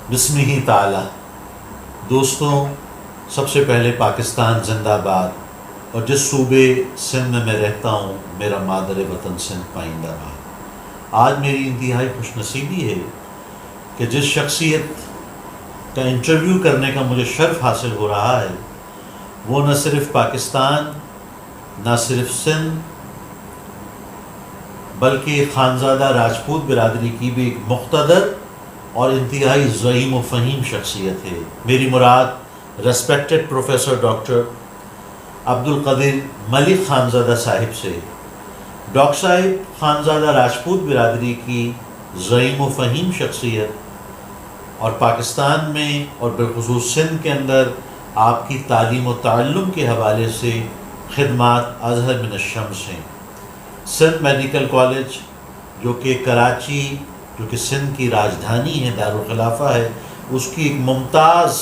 बिस्मिही ताला। दोस्तों, सबसे पहले पाकिस्तान जिंदाबाद। और जिस सूबे सिंध में मैं रहता हूँ, मेरा मादर वतन सिंध पाइंदा रहा। आज मेरी इंतहाई खुशनसीबी है कि जिस शख्सियत का इंटरव्यू करने का मुझे शर्फ हासिल हो रहा है, वो न सिर्फ पाकिस्तान, न सिर्फ सिंध, बल्कि खानज़ादा राजपूत बिरादरी की भी एक मुक़्तदर और इंतहाई ज़ईम व फ़हीम शख्सियत है। मेरी मुराद respected professor doctor Abdul Qadeer Malik Khanzada Sahib से। डॉक्टर साहिब खानज़ादा राजपूत बिरादरी की ज़ईम व फ़हीम शख्सियत और पाकिस्तान में और बिलख़ुसूस सिंध के अंदर आपकी तालीम व ताल्लुम के हवाले से खिदमात अज़हर मिन अश-शम्स हैं। सिंध मेडिकल कॉलेज, जो कि कराची, जो कि सिंध की राजधानी है, दारुल खिलाफा है, उसकी एक मुमताज़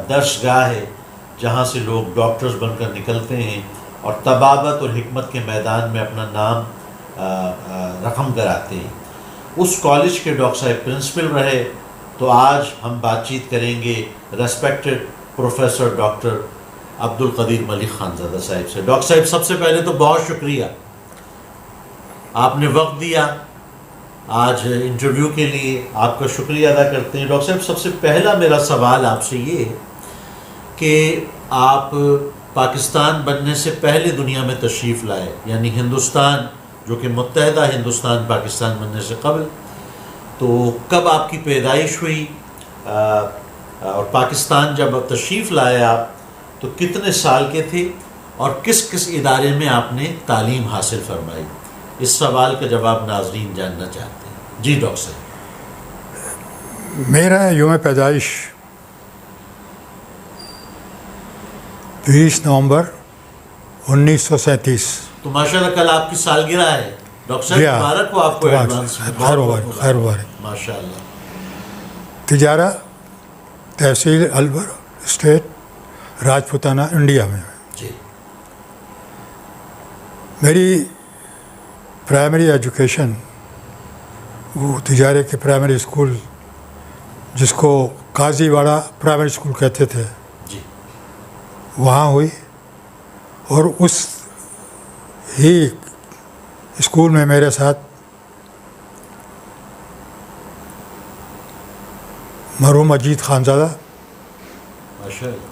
दर्सगाह है जहाँ से लोग डॉक्टर्स बनकर निकलते हैं और तबाबत और हिकमत के मैदान में अपना नाम रकम कराते हैं। उस कॉलेज के डॉक्टर साहब प्रिंसिपल रहे। तो आज हम बातचीत करेंगे respected professor doctor Abdul Qadeer Malik Khanzada Sahib से। डॉक्टर साहब, सबसे पहले तो बहुत शुक्रिया, आपने वक्त दिया आज इंटरव्यू के लिए, आपका शुक्रिया अदा करते हैं। डॉक्टर साहब, सबसे पहला मेरा सवाल आपसे ये है कि आप पाकिस्तान बनने से पहले दुनिया में तशरीफ़ लाए, यानी हिंदुस्तान, जो कि मुत्तहदा हिंदुस्तान पाकिस्तान बनने से कबल। तो कब आपकी पैदाइश हुई और पाकिस्तान जब तशरीफ़ लाए आप, तो कितने साल के थे और किस किस इदारे में आपने तालीम हासिल फरमाई? इस सवाल का जवाब नाज़रीन जानना चाहते हैं। जी डॉक्टर साहब। मेरा यौम पैदाइश 20 नवंबर 1937। तो माशाल्लाह कल आपकी सालगिरह है डॉक्टर साहब, मुबारक हो आपको एडवांस में। खैर मुबारक। माशाल्लाह। तिजारा, तहसील अलवर, स्टेट राजपूताना, इंडिया में। जी। मेरी प्राइमरी एजुकेशन वो तिजारे के प्राइमरी स्कूल, जिसको काजीवाड़ा प्राइमरी स्कूल कहते थे, जी, वहाँ हुई। और उस ही स्कूल में मेरे साथ मरहूम अजीत खानज़ादा, माशाल्लाह,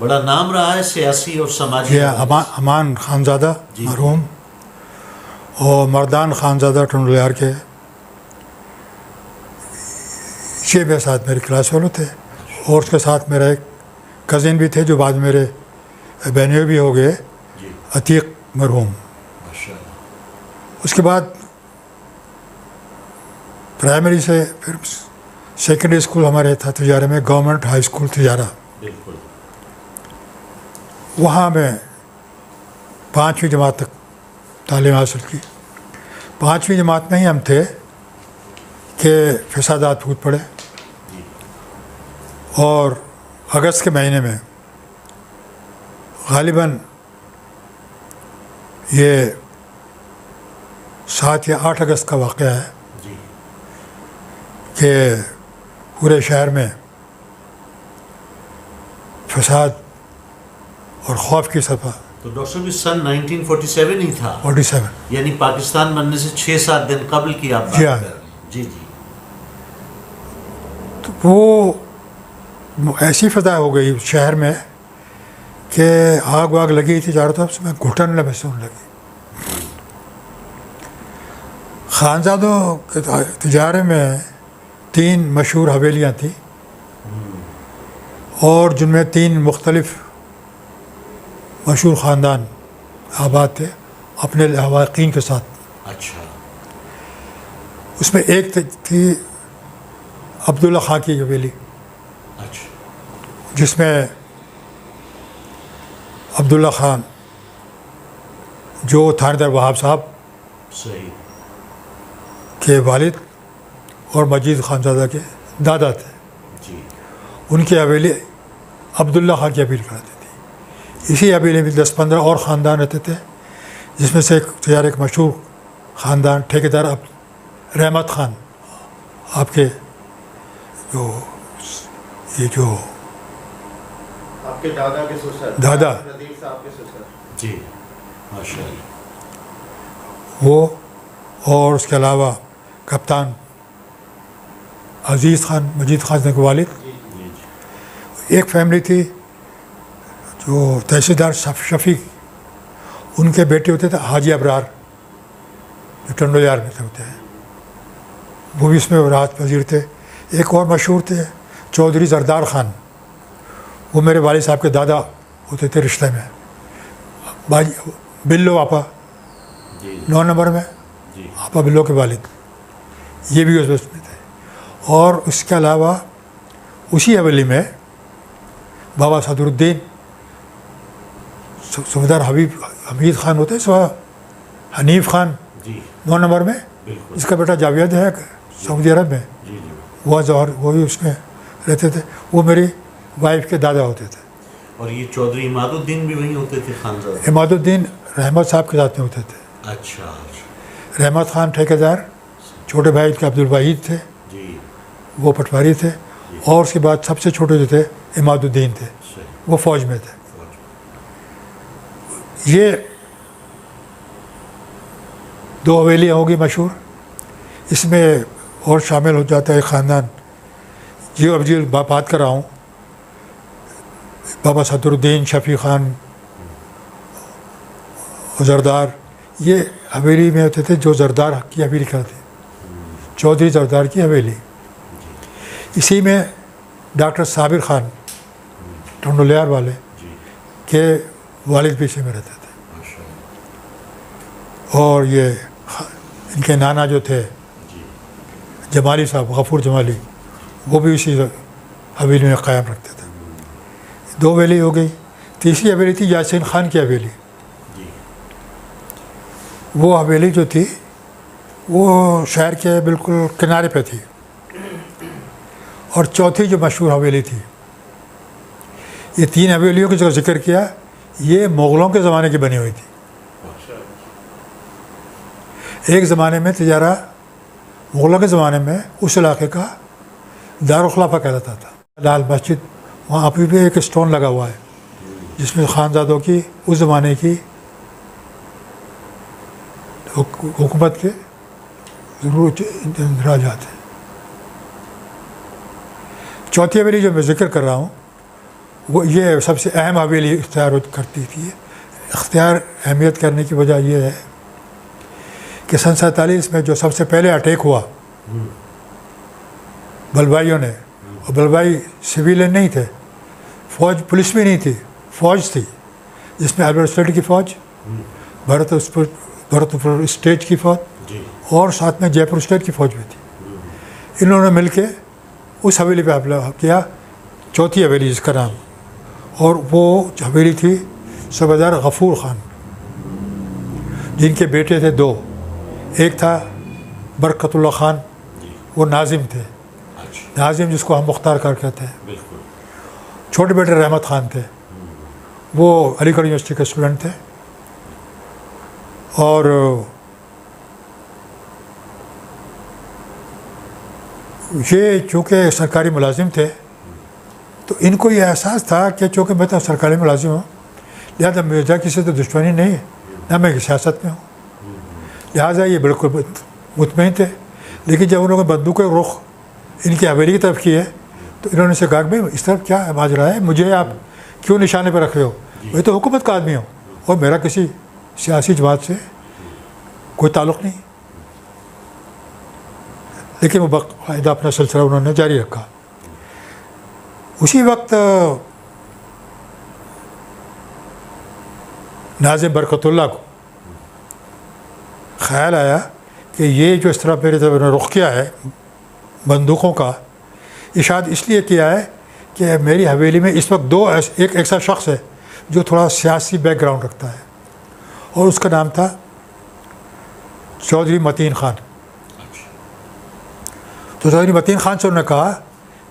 बड़ा नाम रहा है सियासी और समाजी। अमान खानज़ादा मरहूम, और मर्दान खानज़ादा टंडलियार के, ये मेरे साथ मेरी क्लास वालों थे। और उसके साथ मेरा एक कज़िन भी थे जो बाद में मेरे बहनोई भी हो गए, अतीक मरहूम। उसके बाद प्राइमरी से फिर सेकेंडरी स्कूल हमारे था तिजारे में, गवर्नमेंट हाई स्कूल तिजारा। वहाँ मैं 5वीं जमात तक तालीम हासिल की। 5वीं जमात में ही हम थे कि फसादात फूट पड़े, और अगस्त के महीने में ग़ालिबन ये 7 या 8 अगस्त का वाक़या है कि पूरे शहर में फसाद और खौफ की सतह। तो डॉक्टर साहब, सन 1947 ही था। 47, यानी पाकिस्तान बनने से 6-7 दिन कबल की आप बात कर रहे हैं। जी जी। तो वो ऐसी फजा हो गई शहर में कि आग वाग लगी थी चारों तरफ से, मैं घुटन महसूस होने लगी। खानज़ादों के तिजारे में 3 मशहूर हवेलियाँ थी, और जिनमें 3 मुख्तलिफ़ मशहूर ख़ानदान आबाद थे अपने लवाक़ीन के साथ। अच्छा। उसमें एक थी अब्दुल्ला खां की हवेली। अच्छा। जिसमें अब्दुल्ला खान जो थानेदार वहाब साहब सही के वालिद और मजीद खानज़ादा के दादा थे, जी, उनकी हवेली अब्दुल्ला खान की हवेली कहलाती थी। इसी हवेली में 10-15 और ख़ानदान रहते थे, जिसमें से एक मशहूर ख़ानदान ठेकेदार रहमत खान आपके जो ये जो आपके दादा के ससुर दादा नदीम साहब के ससुर जी माशाल्लाह। वो और उसके अलावा कप्तान अजीज़ खान मजीद खान के वालिद। जी जी एक फैमिली थी जो तहसीलदार शफीक, उनके बेटे होते थे हाजी अबरार, जो टंडोयार में होते हैं, वो भी इसमें राहत वजीर थे। एक और मशहूर थे चौधरी जरदार खान, वो मेरे वालिद साहब के दादा होते थे रिश्ते में। बाजी बिल्लो आपा जी 9 नंबर में, जी आपा बिल्लो के वालिद, ये भी उसमें थे। और उसके अलावा उसी हवेली में बाबा सदरुद्दीन सुबेदार हमीद खान होते हैं, हनीफ खान जी 9 नंबर में, बिल्कुल इसका बेटा जावेद है सऊदी अरब में, जी जी। वो जौहर वो भी उसमें रहते थे। वो मेरी वाइफ के दादा होते थे। और ये चौधरी इमादुद्दीन भी वहीं होते थे खानजादा? इमादुद्दीन रहमत साहब के साथ में होते थे। अच्छा रहमत खान ठेकेदार, छोटे भाई के अब्दुल वाहिद थे, जी वो पटवारी थे। और उसके बाद सबसे छोटे जो थे इमादुद्दीन थे, सही। वो फ़ौज में थे। ये 2 हवेलियाँ होगी मशहूर, इसमें और शामिल हो जाता है ख़ानदान। ये अब जी बात कर रहा हूँ, बाबा सदरुद्दीन, शफ़ी ख़ान और जरदार, ये हवेली में होते थे जो जरदार की हवेली का थे, चौधरी जरदार की हवेली। इसी में डॉक्टर साबिर ख़ान टंडोलियार वाले जी के वालिद भी इसी में रहते थे। माशाल्लाह। और ये इनके नाना जो थे जी जमाली साहब, गफूर जमाली, वो भी इसी हवेली में क़याम रखते थे। 2 हवेली हो गई। तीसरी हवेली थी यासीन ख़ान की हवेली। जी वो हवेली जो थी वो शहर के बिल्कुल किनारे पे थी। और चौथी जो मशहूर हवेली थी, ये 3 हवेलियों का जो जिक्र किया, ये मुग़लों के ज़माने की बनी हुई थी। एक ज़माने में तिजारा मुग़लों के ज़माने में उस इलाके का दारुल ख़िलाफ़ा कहलाता था। लाल मस्जिद, वहाँ अभी भी एक स्टोन लगा हुआ है जिसमें ख़ानज़ादों की उस ज़माने की हुकूमत के ज़रूर इंदराजात हैं। चौथी हवेली जो मैं ज़िक्र कर रहा हूँ, वो ये सबसे अहम हवेली इख्तियार करती थी। इख्तियार अहमियत करने की वजह यह है कि सन 47 में जो सबसे पहले अटैक हुआ बलवाइयों ने, और बलवाई सिविलियन नहीं थे, फ़ौज पुलिस भी नहीं थी, फ़ौज थी, जिसमें अल्बर्ट स्टेट की फ़ौज, भरतपुर स्टेट की फ़ौज जी और साथ में जयपुर स्टेट की फ़ौज भी थी। इन्होंने मिलके उस हवेली पे हमला किया, चौथी हवेली जिसका नाम, और वो हवेली थी सूबेदार गफूर ख़ान, जिनके बेटे थे 2। एक था बरकतुल्लाह ख़ान, वो नाजिम थे, अच्छा नाजिम जिसको हम मुख्तार कार कहते हैं। बिल्कुल। छोटे बेटे रहमत ख़ान थे, वो अलीगढ़ यूनिवर्सिटी के स्टूडेंट थे। और ये चूँकि सरकारी मुलाजिम थे, तो इनको ये एहसास था कि चूँकि मैं तो सरकारी मुलाजिम हूँ, लिहाजा मेरा किसी से दुश्मनी नहीं है, ना मैं सियासत में हूँ, लिहाजा ये बिल्कुल मुतमईन थे। लेकिन जब उन्होंने बंदूक का रुख इनकी हवेली की तरफ की है, तो इन्होंने से कहा भाई इस तरफ क्या माजरा है, मुझे आप क्यों निशाने पर रख रहे हो? मैं तो हुकूमत का आदमी हूँ और मेरा किसी सियासी जमात से कोई ताल्लुक़ नहीं। लेकिन वो बाकायदा अपना सिलसिला उन्होंने जारी रखा। उसी वक्त नाज़िम बरकतुल्लाह को ख़्याल आया कि ये जो इस तरह मेरे तरफ रुख किया है बंदूकों का, ये शायद इसलिए किया है कि मेरी हवेली में इस वक्त एक ऐसा शख्स है जो थोड़ा सियासी बैकग्राउंड रखता है, और उसका नाम था चौधरी मतीन ख़ान। तो चौधरी मतीन ख़ान से उन्होंने कहा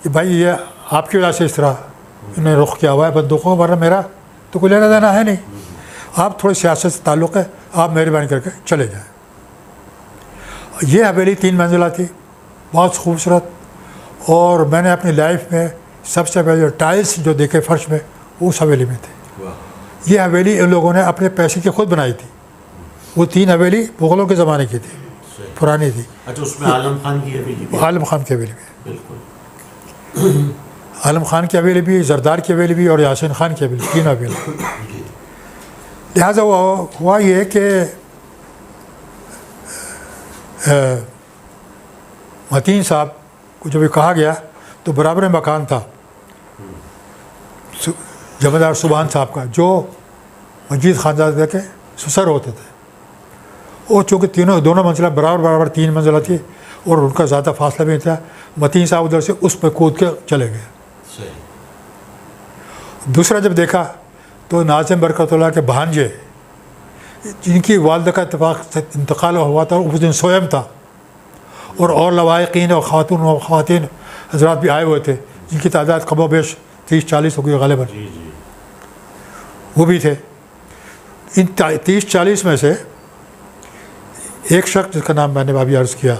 कि भाई ये आपकी वजह से इस तरह इन्होंने रुख किया हुआ है बंदूकों, वरना मेरा तो कोई लेना देना है नहीं, आप थोड़ी सियासत से ताल्लुक़ है, आप मेहरबानी करके चले जाएं। ये हवेली 3 मंजिला थी, बहुत खूबसूरत, और मैंने अपनी लाइफ में सबसे पहले जो टाइल्स जो देखे फर्श में वो उस हवेली में थे। वाह। ये हवेली इन लोगों ने अपने पैसे की खुद बनाई थी। वो 3 हवेली मुग़लों के ज़माने की थी, सही। पुरानी थी। अच्छा, उसमें आलम खान की हवेली भी है? आलम खान की हवेली में, बिल्कुल। आलम खान की हवेली भी, जरदार की हवेली भी और यासीन खान की हवेली, 3 हवेली। लिहाजा हुआ ये कि मतीन साहब को जब कहा गया तो बराबर मकान था जमींदार सुबहान साहब का, जो मजीद खानजादा के ससुर होते थे। वो चूँकि दोनों मंजिला बराबर 3 मंजिला थी और उनका ज़्यादा फासला भी नहीं था। मतीन साहब उधर से उस पर कूद के चले गए। सही। दूसरा जब देखा तो नाज़िम बरकतुल्लाह के भांजे, जिनकी वालदा का इत्तेफाक से इंतकाल हुआ था, उस दिन सोयम था और लवाहिकीन और ख़वातीन हजरात भी आए हुए थे, जिनकी तादाद कमो बेश 30-40 हो गई गालिबन, जी जी। वो भी थे। इन 30-40 में से एक शख्स जिसका नाम मैंने अभी अर्ज़ किया,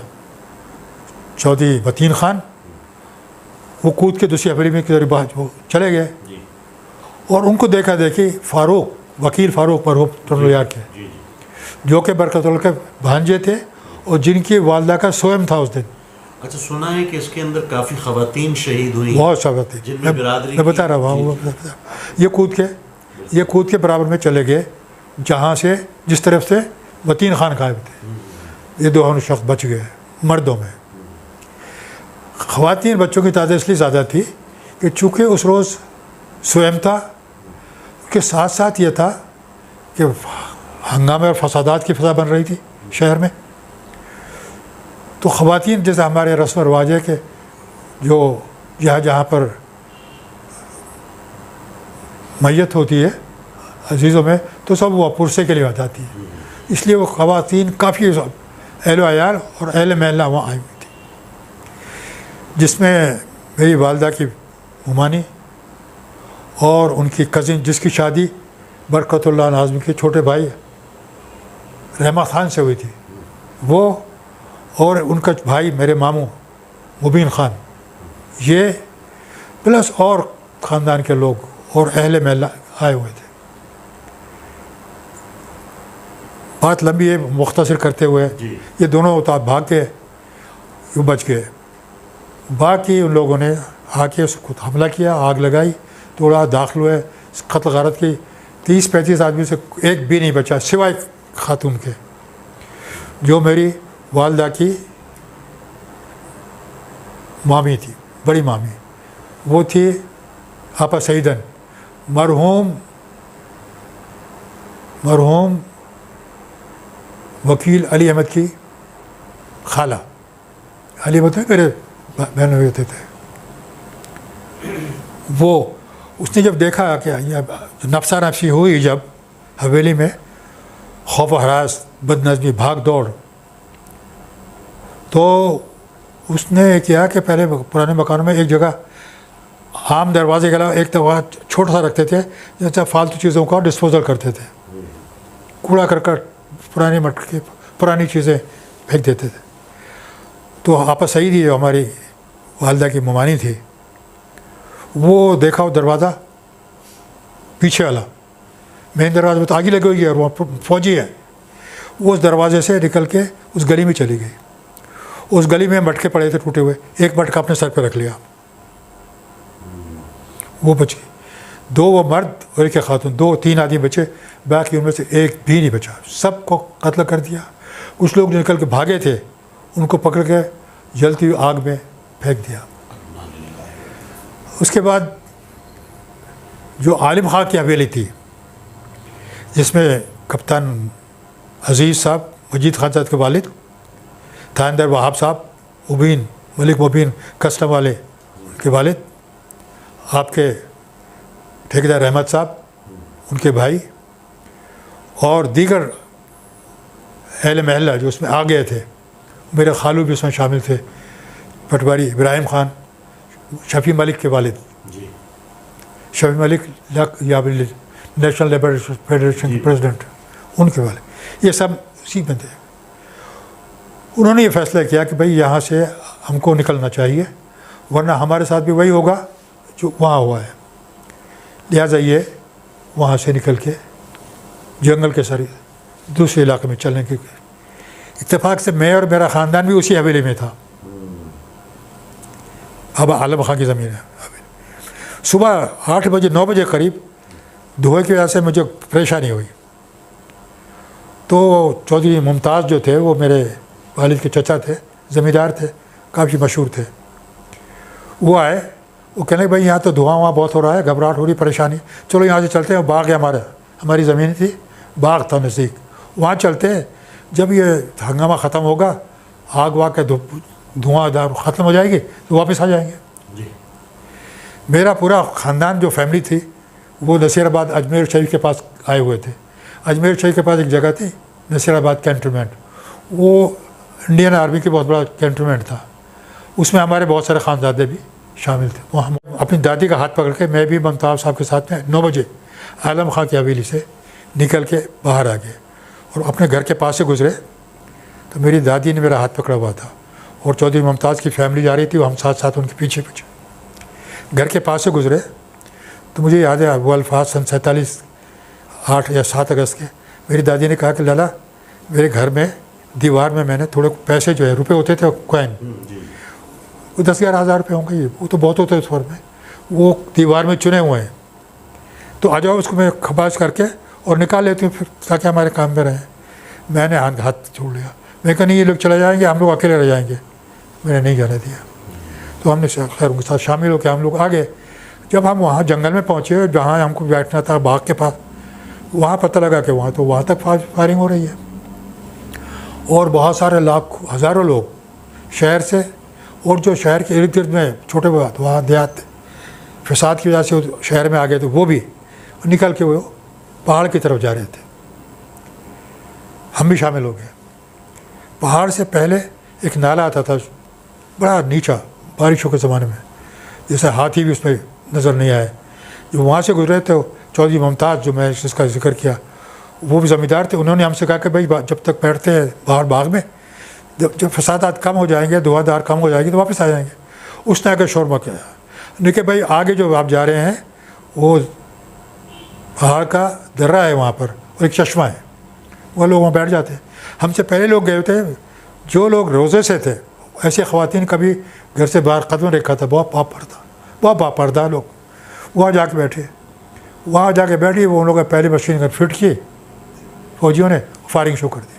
चौधरी मतीन खान, वो कूद के दूसरी हवेली में किधर वो चले गए जी और उनको देखा देखी फ़ारूक, वकील फ़ारूक मरहूम टनोयार के, जी जी। जो कि बरकतुल्लाह के भांजे थे और जिनकी वालदा का सोयम था उस दिन। अच्छा, सुना है कि इसके अंदर काफ़ी ख़वातीन शहीद हुई, बहुत सब थी। जिनमें बिरादरी मैं बता रहा हूँ, ये कूद के बराबर में चले गए जहाँ से जिस तरफ से मतीन खान गायब थे। ये दोनों शख्स बच गए मर्दों में। ख़वातीन बच्चों की तादाद इसलिए ज़्यादा थी कि चूँकि उस रोज़ सोयम था, के साथ साथ ये था कि हंगामे और फसादात की फ़ज़ा बन रही थी शहर में। तो ख़वातीन, जैसे हमारे रस्म रवाज है कि जो जहाँ पर मैयत होती है अजीज़ों में, तो सब वो पुरसे के लिए आ जाती है। इसलिए वो ख़वातीन काफ़ी अहल अयाल और अहल महल्ला वहाँ आई हुई थी, जिसमें मेरी वालदा की मुमानी और उनकी कज़िन, जिसकी शादी बरकतुल्लाह नाज़मी के छोटे भाई रहमा खान से हुई थी, वो और उनका भाई मेरे मामू मुबीन खान, ये प्लस और ख़ानदान के लोग और अहले महल्ला आए हुए थे। बात लंबी है, मुख्तसर करते हुए ये दोनों उतार भाग के वो बच गए। बाकी उन लोगों ने आके उसको हमला किया, आग लगाई, थोड़ा दाखिल हुए, कत्ल गारत की। 30-35 आदमी से एक भी नहीं बचा सिवाय खातून के, जो मेरी वालदा की मामी थी, बड़ी मामी। वो थी आपा सईदन, मरहूम वकील अली अहमद की खाला। अली अहमद मेरे बहन होते थे। वो उसने जब देखा कि नफसा नफसी हुई, जब हवेली में खौफ हरास, बदनज़मी, भाग दौड़, तो उसने किया कि पहले पुराने मकानों में एक जगह आम दरवाजे के अलावा एक दरवाज़ा छोटा सा रखते थे, जैसे फालतू चीज़ों का डिस्पोज़ल करते थे, कूड़ा करकट, पुरानी मटके, पुरानी चीज़ें फेंक देते थे। तो आपा सईद ही हमारी वालदा की मुमानी थी, वो देखा वो दरवाज़ा पीछे वाला, मेन दरवाजे में तो आगे लगी हुई है और वहाँ फौजी है। वो उस दरवाजे से निकल के उस गली में चली गई। उस गली में मटके पड़े थे टूटे हुए, एक मटका अपने सर पर रख लिया, वो बच गई। 2 वो मर्द और एक खातून, 2-3 आदमी बचे, बाकी उनमें से एक भी नहीं बचा, सबको कत्ल कर दिया। कुछ लोग जो निकल के भागे थे उनको पकड़ के जलती हुई आग में फेंक दिया। उसके बाद जो आलिम खां की हवेली थी, जिसमें कप्तान अजीज़ साहब, मजीद खान साहब के वालिद, थानेदार वहाब साहब, मलिक मुबीन कस्टम वाले उनके वालिद, आपके ठेकेदार रहमत साहब उनके भाई, और दीगर अहले महल्ला जो उसमें आ गए थे। मेरे खालू भी उसमें शामिल थे, पटवारी इब्राहिम खान, शफ़ी मलिक के वालिद, Shafi Malik national labour federation के प्रेसिडेंट, उनके वाले, ये सब उसी में थे। उन्होंने ये फ़ैसला किया कि भाई यहाँ से हमको निकलना चाहिए वरना हमारे साथ भी वही होगा जो वहाँ हुआ है। लिहाजा ये वहाँ से निकल के जंगल के सर दूसरे इलाके में चलने की इत्तेफाक से मैं और मेरा ख़ानदान भी उसी हवेली में था। अब आलम खां की ज़मीन है। सुबह 8 बजे 9 बजे करीब धुएँ की वजह से मुझे परेशानी हुई, तो चौधरी मुमताज़ जो थे वो मेरे वालिद के चचा थे, ज़मींदार थे, काफ़ी मशहूर थे। वो आए, वो कहने भाई यहाँ तो धुआं वहाँ बहुत हो रहा है, घबराहट हो रही, परेशानी, चलो यहाँ से चलते हैं। बाग है हमारी ज़मीन थी, बाग था नज़दीक, वहाँ चलते हैं। जब ये हंगामा ख़त्म होगा, आग वाग के धुआं ख़त्म हो जाएगी तो वापस आ जाएंगे। मेरा पूरा ख़ानदान जो फैमिली थी वो नसीराबाद अजमेर शरीफ के पास आए हुए थे। अजमेर शरीफ के पास एक जगह थी नसीराबाद कैंटोनमेंट, वो इंडियन आर्मी की बहुत बड़ा कैंटोनमेंट था, उसमें हमारे बहुत सारे ख़ानदादे भी शामिल थे। वो हम अपनी दादी का हाथ पकड़ के मैं भी मुमताज़ साहब के साथ में 9 बजे आलम खां की हवेली से निकल के बाहर आ गए और अपने घर के पास से गुज़रे तो मेरी दादी ने मेरा हाथ पकड़ा हुआ था और चौधरी मुमताज़ की फैमिली जा रही थी, वो हम साथ साथ उनके पीछे पीछे घर के पास से गुज़रे। तो मुझे याद है वो अल्फाज सन 47 8 या 7 अगस्त के, मेरी दादी ने कहा कि लाला मेरे घर में दीवार में मैंने थोड़े पैसे जो है रुपए होते थे कॉइन, वो 10-11 हज़ार रुपये होंगे, ये वो तो बहुत होते हैं उस वक्त में, वो दीवार में चुने हुए हैं, तो आ जाओ उसको मैं खबाज करके और निकाल लेती हूँ फिर ताकि हमारे काम में रहें। मैंने हाथ छोड़ लिया, मैं कहा नहीं ये लोग चले जाएंगे, हम लोग अकेले रह जाएंगे, मैंने नहीं जाने दिया। तो हमने खैर उनके साथ शामिल होकर हम लोग आ गए। जब हम वहाँ जंगल में पहुँचे जहाँ हमको बैठना था बाग के पास, वहाँ पता लगा कि वहाँ तक फायरिंग हो रही है और बहुत सारे लाख हज़ारों लोग शहर से और जो शहर के इर्द गिर्द में छोटे वहाँ देहात फसाद की वजह से शहर में आ गए थे, वो भी निकल के वो पहाड़ की तरफ जा रहे थे। हम भी शामिल हो गए। पहाड़ से पहले एक नाला आता था बड़ा नीचा, बारिशों के ज़माने में, जैसे हाथी भी उसमें नज़र नहीं आए। जो वहाँ से गुजरे थे चौधरी मुमताज़ जो मैं जिसका जिक्र किया, वो भी ज़मींदार थे, उन्होंने हमसे कहा कि भाई जब तक बैठते हैं बाहर बाग में, जब फसादात कम हो जाएंगे, धुआंधार कम हो जाएगी तो वापस आ जाएंगे। उसने आकर शोर मचाया, नहीं कि भाई आगे जो आप जा रहे हैं वो पहाड़ का दर्रा है वहाँ पर और एक चश्मा है, वो लोग वहाँ बैठ जाते हैं। हमसे पहले लोग गए थे, जो लोग रोज़े से थे, ऐसी ख़वातीन कभी घर से बाहर कदम रखा था, बहुत बापर्दा लोग, वहाँ जाके बैठे, वहाँ जाके बैठी, वो उन लोगों ने पहली मशीन गन फिट की, फौजियों ने फायरिंग शुरू कर दी।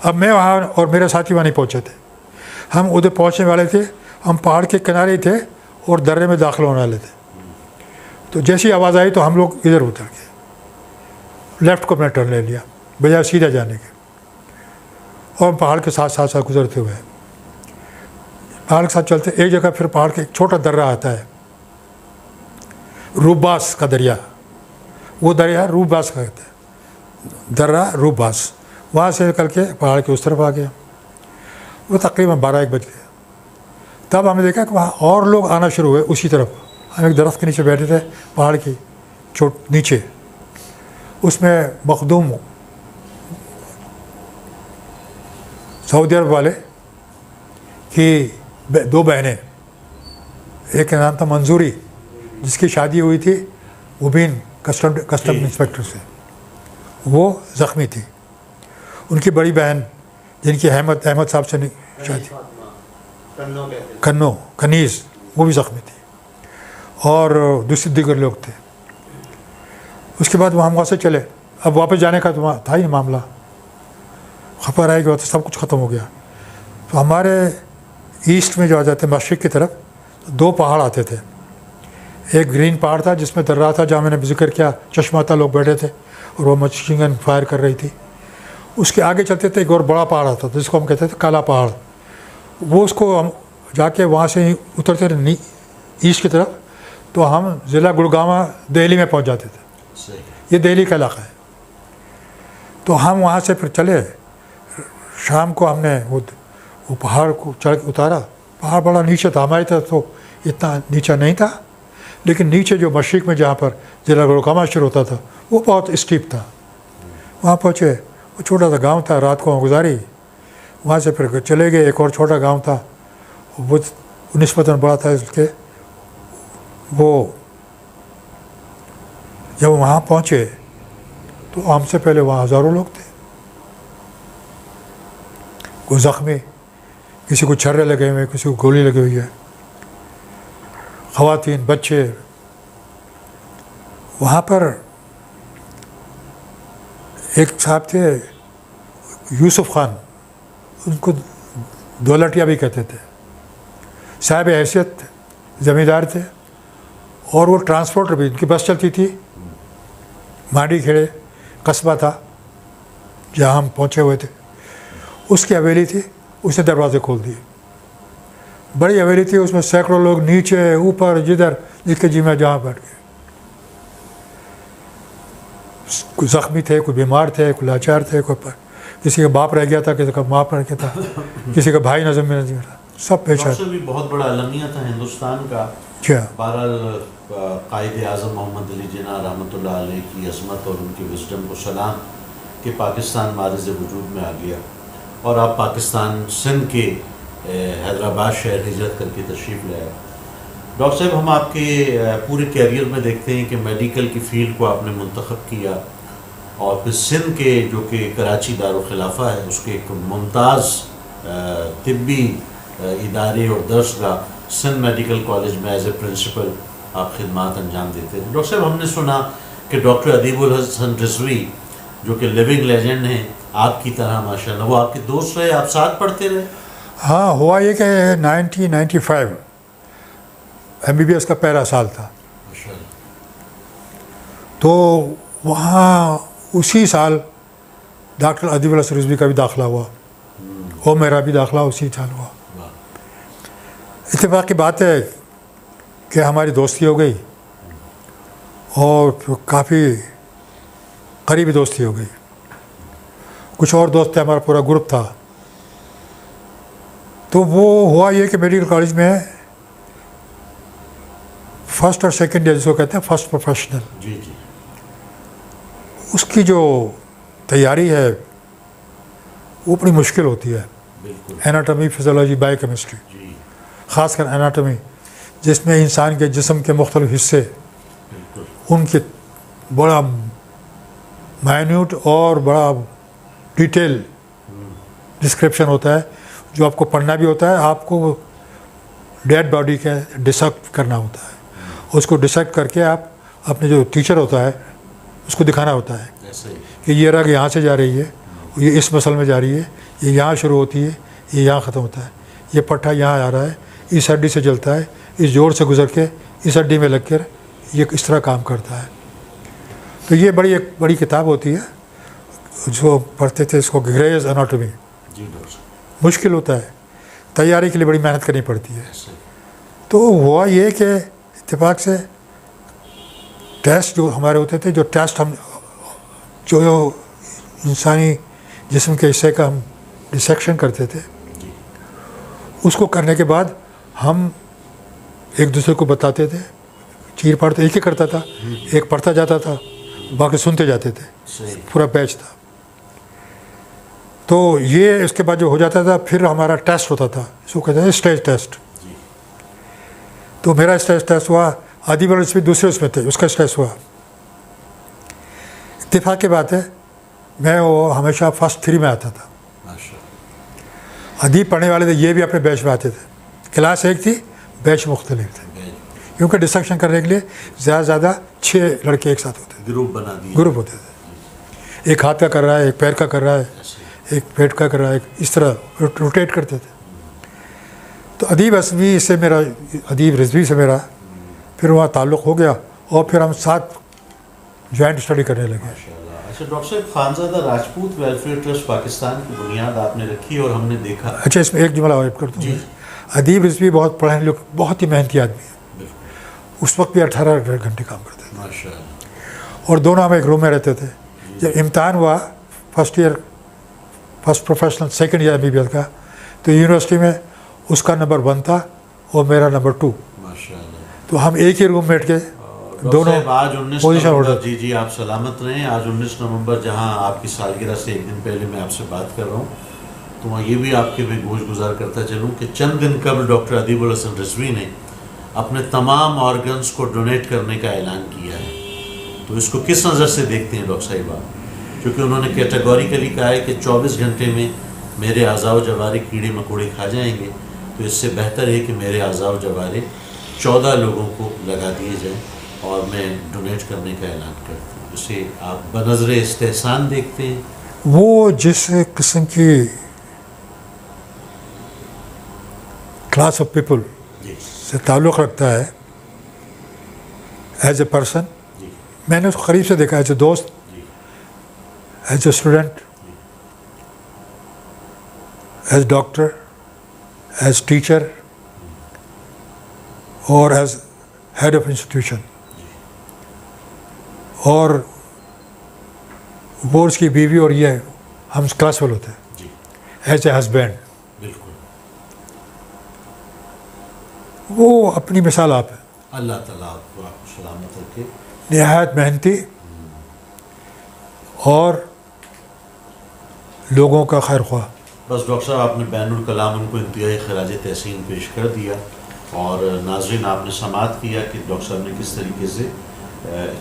अब मैं वहाँ और मेरे साथी वहाँ नहीं पहुँचे थे, हम उधर पहुँचने वाले थे, हम पहाड़ के किनारे ही थे और दर्रे में दाखिल होने वाले थे। तो जैसी आवाज़ आई तो हम लोग इधर उतर गए, लेफ़्ट को मैंने टर्न ले लिया बजाय सीधा जाने के, और पहाड़ के साथ साथ गुजरते हुए पहाड़ के साथ चलते एक जगह फिर पहाड़ के एक छोटा दर्रा आता है, रूबास का दरिया, वो दरिया रूबास का कहते हैं, दर्रा रूबास। वहाँ से निकल के पहाड़ के उस तरफ आ गया। वो तकरीबन 12-1 बज गए। तब हमने देखा कि वहाँ और लोग आना शुरू हुए उसी तरफ। हम एक दरख्त के नीचे बैठे थे पहाड़ की नीचे, उसमें मखदूम सऊदी अरब वाले की 2 बहनें, एक का नाम था मंजूरी जिसकी शादी हुई थी मुबीन कस्टम इंस्पेक्टर से, वो ज़ख्मी थी। उनकी बड़ी बहन जिनकी अहमद साहब से शादी, कनीज़, वो भी ज़ख्मी थी, और दूसरे दीगर लोग थे। उसके बाद हम वहाँ से चले। अब वापस जाने का तो था ही मामला, खबर आई कि सब कुछ ख़त्म हो गया। तो हमारे ईस्ट में जो आ जाते मशरिक़ की तरफ 2 पहाड़ आते थे। एक ग्रीन पहाड़ था जिसमें दर्रा था, जहाँ मैंने जिक्र किया, चश्मा था, लोग बैठे थे और वो मशीन गन फायर कर रही थी। उसके आगे चलते थे एक और बड़ा पहाड़ आता था जिसको हम कहते थे काला पहाड़। वो उसको हम जाके वहाँ से उतरते थे ईस्ट की तरफ, तो हम ज़िला गुड़गावा दिल्ली में पहुँच जाते थे। ये दिल्ली का इलाका है। तो हम वहाँ से फिर चले। शाम को हमने वो पहाड़ को चढ़ उतारा। पहाड़ बड़ा नीचे था, हमारी तरफ तो इतना नीचा नहीं था, लेकिन नीचे जो मशरिक़ में जहाँ पर ज़िला गुड़गावा शुरू होता था वो बहुत स्टीप था। वहाँ पहुँचे, वो छोटा सा गांव था, रात को वहाँ गुजारी। वहाँ से फिर चले गए, एक और छोटा गांव था, वो निस्बतन बड़ा था, इसके वो जब वहाँ पहुँचे तो हमसे पहले वहाँ हज़ारों लोग थे, कोई ज़ख्मी, किसी को छर्रे लगे हुए, किसी को गोली लगी हुई है, ख़वातीन, बच्चे। वहाँ पर एक साहब थे यूसुफ खान, उनको दो लटिया भी कहते थे, साहब हैसियत ज़मींदार थे और वो ट्रांसपोर्टर भी, उनकी बस चलती थी। मांडी खेड़े कस्बा था जहाँ हम पहुँचे हुए थे, उसकी हवेली थी, उसने दरवाजे खोल दिए। बड़ी हवेली थी, उसमें सैकड़ों लोग नीचे ऊपर जिधर जिसके जी में जहाँ बैठ गए। कोई ज़ख्मी थे, कोई बीमार थे, कोई लाचार थे, कोई किसी का बाप रह गया था, किसी का बाप रह गया था, किसी का भाई नजर में नहीं था, सब पेश आए। भी बहुत बड़ा अलमिया था हिंदुस्तान का। क्या बहरहाल कायद आज़म मोहम्मद अली जिन्ना रहमतुल्लाह अलैह की अज़मत और उनकी विज़डम को सलाम कि पाकिस्तान मारिज़ वजूद में आ गया और आप पाकिस्तान सिंध के हैदराबाद शहर हिजरत करके तशरीफ़ ले आए। डॉक्टर साहब, हम आपके पूरे कैरियर में देखते हैं कि मेडिकल की फ़ील्ड को आपने मुंतखब किया और फिर सिंध के जो कि कराची दारुल खिलाफा है उसके एक मुमताज़ तिब्बी इदारे और दर्सगाह सिंध मेडिकल कॉलेज में एज ए प्रिंसिपल आप खिदमात अंजाम देते थे। डॉक्टर साहब, हमने सुना कि डॉक्टर अदीबुल हसन रिजवी जो कि लिविंग लेजेंड हैं आपकी तरह माशाल्लाह, वो आपके दोस्त रहे, आप साथ पढ़ते रहे? हाँ, हुआ ये कि 1995 MBBS का पहला साल था, तो वहाँ उसी साल डॉक्टर अदीबुल हसन रिजवी का भी दाखिला हुआ और मेरा भी दाखिला उसी साल हुआ। इत्तेफाक की बात है कि हमारी दोस्ती हो गई और काफ़ी करीबी दोस्ती हो गई। कुछ और दोस्त थे, हमारा पूरा ग्रुप था। तो वो हुआ ये कि मेडिकल कॉलेज में फर्स्ट और सेकंड ईयर जिसको कहते हैं फर्स्ट प्रोफेशनल, जी जी, उसकी जो तैयारी है वो बड़ी मुश्किल होती है। बिल्कुल, एनाटॉमी, फिजियोलॉजी, बायोकेमिस्ट्री, जी ख़ासकर एनाटॉमी, जिसमें इंसान के जिस्म के मुख्तलिफ हिस्से, बिल्कुल, उनके बड़ा माइन्यूट और बड़ा डिटेल डिस्क्रिप्शन होता है, जो आपको पढ़ना भी होता है। आपको डेड बॉडी का डिसेक्ट करना होता है, उसको डिसेक्ट करके आप अपने जो टीचर होता है उसको दिखाना होता है ऐसे ही, कि ये रग यहाँ से जा रही है, ये इस मसल में जा रही है, ये यहाँ शुरू होती है, ये यहाँ ख़त्म होता है, ये पट्टा यहाँ आ रहा है, इस हड्डी से जलता है, इस जोड़ से गुजर के इस हड्डी में लग कर ये इस तरह काम करता है। तो ये एक बड़ी किताब होती है जो पढ़ते थे, इसको ग्रेज एनाटॉमी। जी डॉक्टर साहब, मुश्किल होता है, तैयारी के लिए बड़ी मेहनत करनी पड़ती है। ऐसे ही, तो हुआ ये कि इत्तेफाक से टेस्ट जो हमारे होते थे, जो टेस्ट हम जो इंसानी जिस्म के हिस्से का हम डिसेक्शन करते थे, उसको करने के बाद हम एक दूसरे को बताते थे। चीर फाड़ तो एक ही करता था, एक पढ़ता जाता था, बाकी सुनते जाते थे, सही, पूरा बैच था। तो ये इसके बाद जो हो जाता था, फिर हमारा टेस्ट होता था, इसको कहते हैं स्टेज टेस्ट। जी, तो मेरा स्टेज टेस्ट हुआ, अदीबुल हसन दूसरे उसमें थे, उसका स्टेज हुआ। इत्तेफाक की बात है, मैं वो हमेशा फर्स्ट 3 में आता था। माशाल्लाह, अदीब पढ़ने वाले थे, ये भी अपने बैच में आते थे। क्लास एक थी, बैच मुख्तलिफ थे, क्योंकि डिसेक्शन करने के लिए ज़्यादा से ज़्यादा 6 लड़के एक साथ होते थे, ग्रुप बना दिया, ग्रुप होते थे। एक हाथ का कर रहा है, एक पैर का कर रहा है, एक पेट का कर रहा है, इस तरह रोटेट करते थे। तो अदीब हसवी से मेरा, अदीब रिजवी से मेरा फिर वहाँ ताल्लुक़ हो गया और फिर हम साथ जॉइंट स्टडी करने लगे। माशाल्लाह। अच्छा डॉक्टर साहब, खानज़ादा राजपूत वेलफेयर ट्रस्ट पाकिस्तान की बुनियाद आपने रखी और हमने देखा। अच्छा, इसमें एक जुमला और कर दूँ। जी, अदीब रिजवी बहुत पढ़े लिखे, बहुत ही मेहनती आदमी है। बिल्कुल, उस वक्त भी 18 घंटे काम करते थे माशाल्लाह, और दोनों हम एक रूम में रहते थे। जब इम्तहान हुआ first year, first professional, second year MBBS का, तो यूनिवर्सिटी में उसका नंबर 1 था और मेरा नंबर 2। माशाल्लाह। तो हम एक ही रूम में बैठ के दोनों आज 19 पोजीशन नवंबर, होल्डर। जी जी, आप सलामत रहें। आज 19 नवंबर, जहां आपकी सालगिरह से एक दिन पहले मैं आपसे बात कर रहा हूँ, तो वहाँ ये भी आपके मैं गोश गुजार करता चलूँ कि चंद दिन कबल डॉक्टर अदीबुल हसन रिजवी ने अपने तमाम ऑर्गन्स को डोनेट करने का ऐलान किया है। तो इसको किस नज़र से देखते हैं डॉक्टर साहिबा? क्योंकि उन्होंने कैटेगोरिकली कहा है कि 24 घंटे में मेरे आज़ाव जवारे कीड़े मकोड़े खा जाएंगे, तो इससे बेहतर है कि मेरे आज़ाव जवारे 14 लोगों को लगा दिए जाएं और मैं डोनेट करने का ऐलान करता हूँ। इसे आप बनज़र इस्तेहसान देखते हैं? वो जिस किस्म की क्लास ऑफ पीपल जी से ताल्लुक़ रखता है एज ए पर्सन, जी मैंने उसको करीब से देखा, एज ए दोस्त, जी as a student, as doctor, as teacher और एज हेड ऑफ इंस्टीट्यूशन। और वो उसकी बीवी और ये हम क्लासफुल होते हैं जी एज ए हस्बैंड। बिल्कुल। वो अपनी मिसाल आप है, अल्लाह ताला आपको सलामत रखे। नहायत मेहनती और लोगों का खैर ख्वाह। बस डॉक्टर साहब आपने बैनुल कलाम उनको इंतहाई खराज तहसीन पेश कर दिया और नाज़रीन आपने समाअत किया कि डॉक्टर साहब ने किस तरीके से,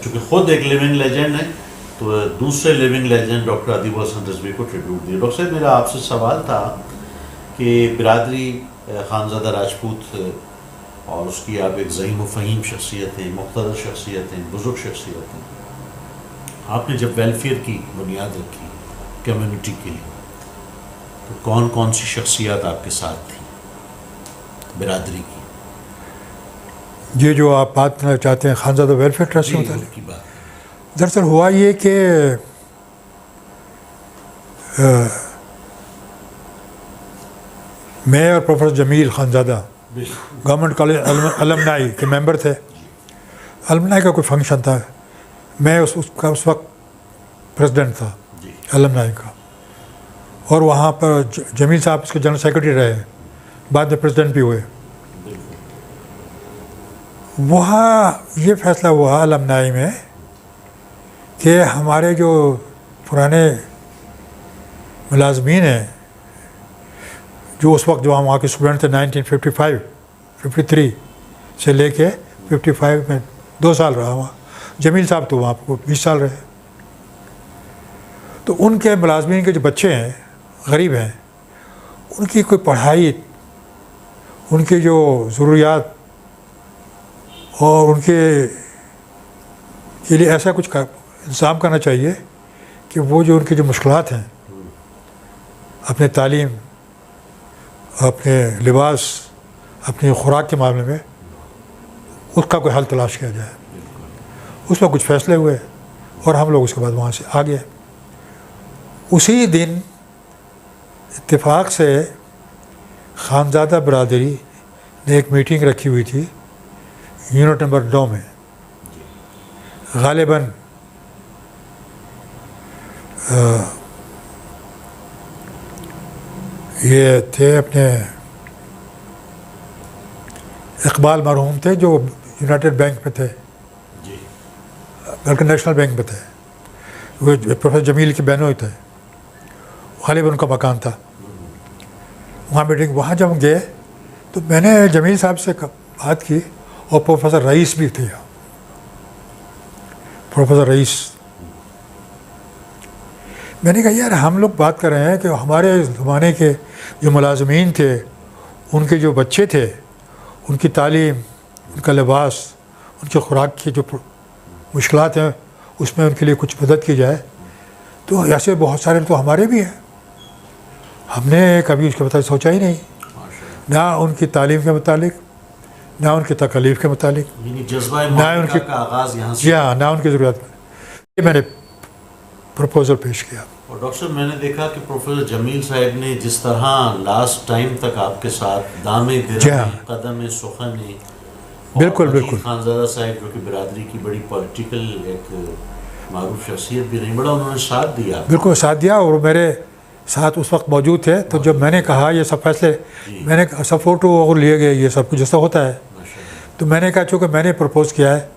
चूँकि ख़ुद एक लिविंग लेजेंड है, तो दूसरे living legend doctor Adeebul Hasan Rizvi को ट्रिब्यूट दिया। डॉक्टर साहब मेरा आपसे सवाल था कि बिरादरी खानज़ादा राजपूत और उसकी आप एक ज़हीम व फ़हीम शख्सियत हैं, मुक़्तदर शख्सियत हैं, बुज़ुर्ग शख्सियत हैं, आपने जब वेलफेयर की बुनियाद रखी कम्युनिटी के लिए, तो कौन कौन सी शख्सियत आपके साथ थी बिरादरी की? ये जो आप बात करना चाहते हैं खानज़ादा वेलफेयर ट्रस्ट के मुताबिक, की बात दरअसल हुआ ये कि मैं और professor Jameel Khanzada government college alumni के मेंबर थे। अलमनाई का कोई फंक्शन था, मैं उसका उस वक्त प्रेसिडेंट था अलमनाई का, और वहाँ पर जमील साहब उसके जनरल सेक्रेटरी रहे, बाद में प्रेसिडेंट भी हुए। वहाँ ये फैसला हुआ अलमनाई में कि हमारे जो पुराने मुलाजमीन हैं, जो उस वक्त जो हम वहाँ के स्टूडेंट थे 1953 से लेके 55 में 2 साल रहा वहाँ, जमील साहब तो वहाँ पर 20 साल रहे, तो उनके मुलाजमीन के जो बच्चे हैं गरीब हैं, उनकी कोई पढ़ाई, उनकी जो ज़रूरियात और उनके के लिए ऐसा कुछ इंतज़ाम करना चाहिए कि वो जो उनकी जो मुश्किलात हैं अपने तालीम, अपने लिबास, अपनी खुराक के मामले में, उसका कोई हल तलाश किया जाए। उस पर कुछ फ़ैसले हुए और हम लोग उसके बाद वहाँ से आ गए। उसी दिन इत्तेफाक से खानज़ादा बरादरी ने एक मीटिंग रखी हुई थी यूनिट नंबर 9 में। गालिबन ये थे अपने इकबाल मरहूम थे जो यूनाइटेड बैंक में थे, बल्कि नेशनल बैंक में थे, वो प्रोफेसर जमील के बहनों थे, गालिबन उनका मकान था। वहाँ मीटिंग, वहाँ जब हम गए तो मैंने जमील साहब से बात की और प्रोफेसर रईस भी थे, प्रोफेसर रईस। मैंने कहा यार हम लोग बात कर रहे हैं कि हमारे ज़माने के जो मुलाजमीन थे, उनके जो बच्चे थे, उनकी तालीम, उनका लिबास, उनकी खुराक की जो मुश्किलात हैं, उसमें उनके लिए कुछ मदद की जाए। तो ऐसे बहुत सारे तो हमारे भी हैं, हमने कभी उसके बताया सोचा ही नहीं, ना उनकी तालीम के मुतालिक, ना उनकी तकलीफ़ के मुतालिक, ना उनकी आगाज़ यहाँ से, जी हाँ, ना उनकी ज़रूरत। ये मैंने प्रपोज़ल पेश किया। और डॉक्टर साहब मैंने देखा कि प्रोफेसर जमील साहब ने जिस तरह लास्ट टाइम तक आपके साथ दामे कदम सुखन, बिल्कुल बिल्कुल, खानज़ादा साहब जो कि बिरादरी की बड़ी पॉलिटिकल एक मारूफ शख्सियत भी नहीं, बड़ा उन्होंने साथ दिया, बिल्कुल साथ दिया, और मेरे साथ उस वक्त मौजूद थे। तो जब मैंने कहा ये सब फैसले, मैंने सब फ़ोटो और लिए गए, ये सब कुछ जैसा होता है, तो मैंने कहा चूँकि मैंने प्रपोज़ किया है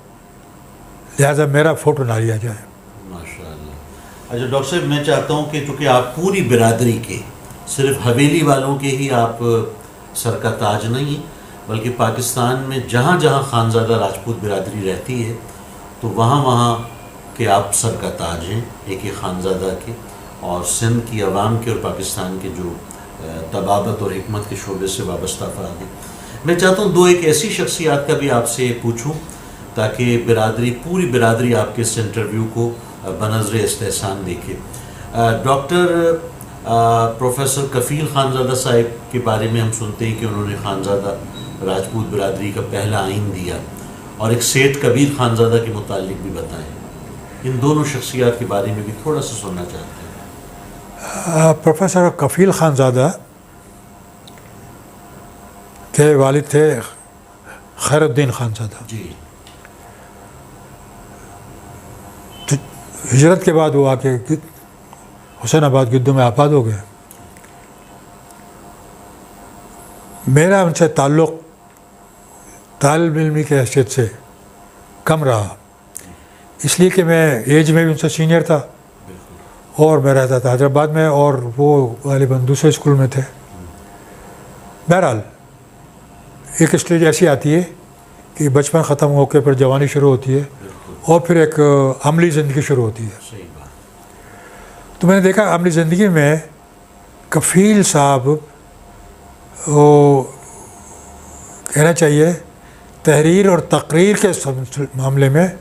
लिहाजा मेरा फ़ोटो ना लिया जाए। माशाअल्लाह। अच्छा डॉक्टर साहब मैं चाहता हूँ कि चूँकि आप पूरी बिरादरी के सिर्फ हवेली वालों के ही आप सर का ताज नहीं, बल्कि पाकिस्तान में जहाँ जहाँ खानज़ादा राजपूत बिरादरी रहती है तो वहाँ वहाँ के आप सर का ताज हैं, एक ही खानज़ादा के, और सिंध की आवाम के और पाकिस्तान के जो तबाबत और हिकमत के शोबे से वाबस्ता अफराद हैं। मैं चाहता हूँ दो एक ऐसी शख्सियात का भी आपसे पूछूँ ताकि बिरादरी, पूरी बिरादरी आपके इस इंटरव्यू को बनज़र इस्तेहसान देखे। डॉक्टर प्रोफेसर कफ़ील खानज़ादा साहिब के बारे में हम सुनते हैं कि उन्होंने खानज़ादा राजपूत बिरादरी का पहला आइन दिया, और एक सेठ कबीर खानज़ादा के मुतालिक भी बताएं। इन दोनों शख्सियात के बारे में भी थोड़ा सा सुनना चाहते हैं। प्रोफेसर कफ़ील खानज़ादा के वालिद थे खैरुद्दीन खानज़ादा जी। तो हिजरत के बाद वो आके हुसैनाबाद गिद्दू में आबाद हो गए। मेरा उनसे ताल्लुक़ तालिब इल्मी के हैसियत से कम रहा, इसलिए कि मैं एज में भी उनसे सीनियर था और मैं रहता था हैदराबाद में और वो गालिबन दूसरे स्कूल में थे। बहरहाल एक स्टेज ऐसी आती है कि बचपन ख़त्म होकर फिर जवानी शुरू होती है और फिर एक अमली ज़िंदगी शुरू होती है। सही बात। तो मैंने देखा अमली ज़िंदगी में कफ़ील साहब वो कहना चाहिए तहरीर और तकरीर के मामले में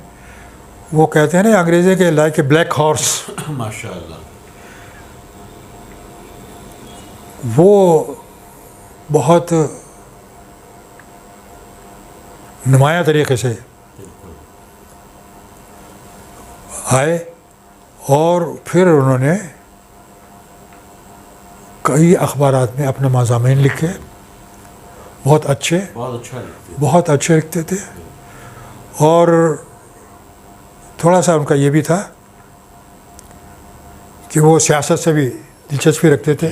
वो कहते हैं ना अंग्रेज़ी के लाइक ए ब्लैक हॉर्स, माशाअल्लाह। वो बहुत नुमाया तरीके से आए और फिर उन्होंने कई अखबारात में अपने मज़ामीन लिखे, बहुत अच्छे लिखते थे। और थोड़ा सा उनका ये भी था कि वो सियासत से भी दिलचस्पी रखते थे।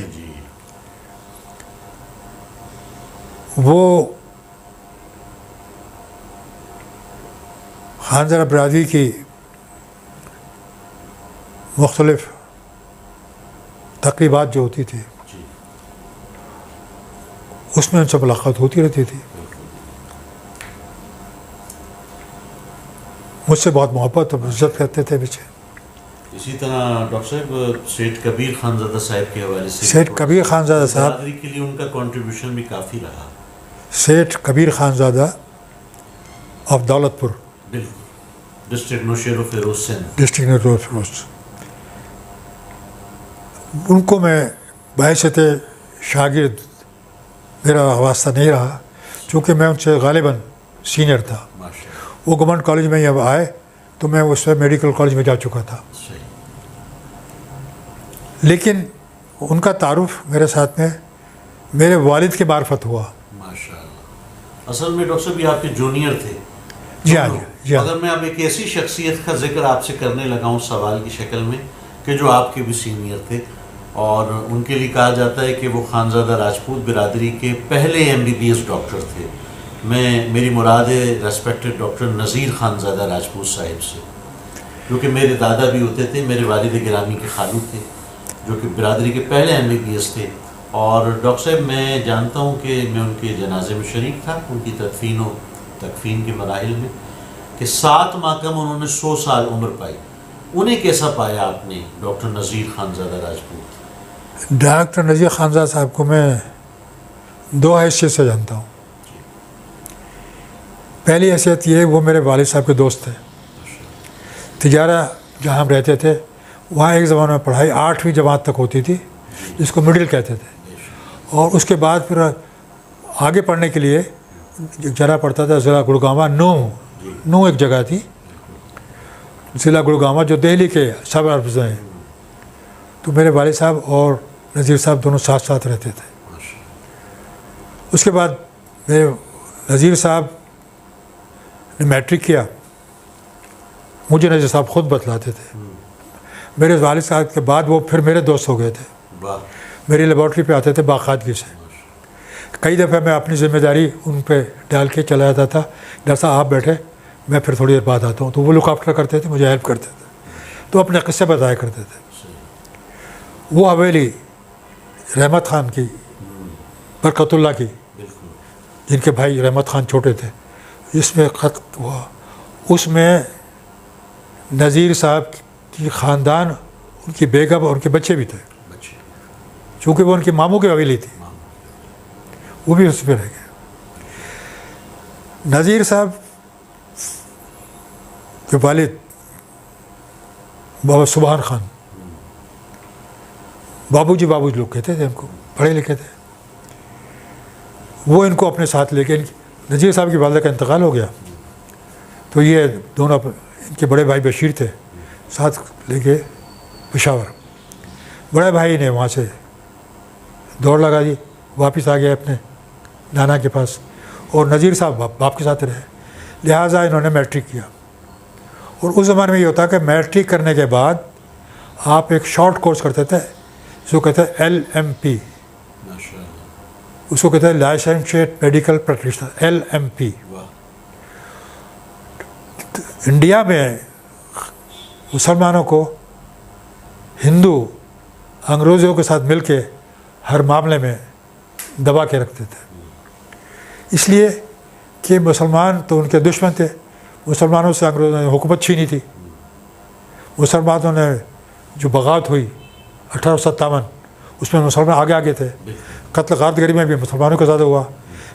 वो खानज़ादा बिरादरी की मुख्तलिफ तकरीबात जो होती थी उसमें उनसे मुलाकात होती रहती थी। मुझसे बहुत मोहब्बत और इज्जत करते थे पीछे। इसी तरह डॉक्टर साहब सेठ कबीर खानज़ादा साहब के हवाले से, सेठ कबीर खानज़ादा साहब बिरादरी के लिए उनका कंट्रीब्यूशन भी काफ़ी रहा। सेठ कबीर खानज़ादा ऑफ दौलतपुर, बिल्कुल, डिस्ट्रिक्ट नौशेर फिरोज सिंध, डिस्ट्रिक्ट नौशेर फिरोज। उनको मैं बाइसत शागिर्द मेरा वास्ता नहीं रहा, चूँकि मैं उनसे गालिबन सीनियर था। वो गवर्नमेंट कॉलेज में जब आए तो मैं उस वक्त मेडिकल कॉलेज में जा चुका था। लेकिन उनका तारुफ मेरे साथ में मेरे वालिद के मार्फत हुआ। माशाअल्लाह। असल में डॉक्टर साहब ये आपके जूनियर थे। जी हाँ जी हाँ। अगर मैं अब एक ऐसी शख्सियत का जिक्र आपसे करने लगा हूँ सवाल की शक्ल में कि जो आपके भी सीनियर थे और उनके लिए कहा जाता है कि वो खानज़ादा राजपूत बिरादरी के पहले MBBS डॉक्टर थे। मेरी मुराद है रेस्पेक्टेड डॉक्टर नज़ीर खानज़ादा राजपूत साहिब से, जो कि मेरे दादा भी होते थे, मेरे वालिद गिरामी के खालू थे, जो कि बिरादरी के पहले MBBS थे। और डॉक्टर साहब मैं जानता हूँ कि मैं उनके जनाजे में शरीक था, उनकी तकफीन के मराहिल में, कि 7 माह कम उन्होंने 100 साल उम्र पाई। उन्हें कैसा पाया आपने डॉक्टर नज़ीर खानज़ादा राजपूत? डॉक्टर नज़ीर खानज़ादा साहब को मैं 2 हैसियत से जानता हूँ। पहली हैसियत ये, वो मेरे वालिद साहब के दोस्त थे। तिजारा जहाँ हम रहते थे वहाँ एक ज़माने में पढ़ाई 8वीं जमात तक होती थी, जिसको मिडिल कहते थे, और उसके बाद फिर आगे पढ़ने के लिए जाना पड़ता था ज़िला गुड़गांवा। नू एक जगह थी ज़िला गुड़गांवा जो दिल्ली के सब अर्ज़ हैं। तो मेरे वालिद साहब और नज़ीर साहब दोनों साथ साथ रहते थे। उसके बाद मेरे नज़ीर साहब ने मैट्रिक किया, मुझे नज़ीर साहब ख़ुद बतलाते थे। मेरे वालिद साहब के बाद वो फिर मेरे दोस्त हो गए थे, मेरी लेबॉर्ट्री पे आते थे बाकायदगी से। कई दफ़े मैं अपनी ज़िम्मेदारी उन पे डाल के चला जाता था, डर साहब आप बैठे, मैं फिर थोड़ी देर बाद आता हूँ। तो वो लुक आफ्टर करते थे, मुझे हेल्प करते थे, तो अपने क़िस्से बताया करते थे। वो हवेली रहमत खान की, बरकतुल्ला की, बिल्कुल। जिनके भाई रहमत खान छोटे थे, इसमें ख़त हुआ। उसमें नज़ीर साहब की ख़ानदान, उनकी बेगम और उनके बच्चे भी थे, बच्चे चूँकि वो उनकी मामू की हवेली थी, वो भी उस पर रह गए। नज़ीर साहब के वालिद बाबा सुबहान खान, बाबूजी लोग कहते थे इनको, पढ़े लिखे थे। वो इनको अपने साथ लेके, नज़ीर साहब की वालिदा का इंतकाल हो गया तो ये दोनों, इनके बड़े भाई बशीर थे, साथ लेके पेशावर। बड़े भाई ने वहाँ से दौड़ लगा दी, वापस आ गए अपने नाना के पास, और नज़ीर साहब बाप के साथ रहे। लिहाजा इन्होंने मैट्रिक किया। और उस ज़माने में ये होता कि मैट्रिक करने के बाद आप एक शॉर्ट कोर्स करते थे, जिसको कहते हैं LMP, माशाअल्लाह। उसको कहते हैं लाइसेंशिएट मेडिकल प्रैक्टिशनर, LMP। वाह। इंडिया में मुसलमानों को हिंदू अंग्रेज़ों के साथ मिलके हर मामले में दबा के रखते थे, इसलिए कि मुसलमान तो उनके दुश्मन थे। मुसलमानों से अंग्रेज़ों ने हुकूमत छीनी थी। मुसलमानों ने जो बगावत हुई 1857, उसमें मुसलमान आगे थे। कत्ल गारदगरी में भी मुसलमानों का ज़्यादा हुआ।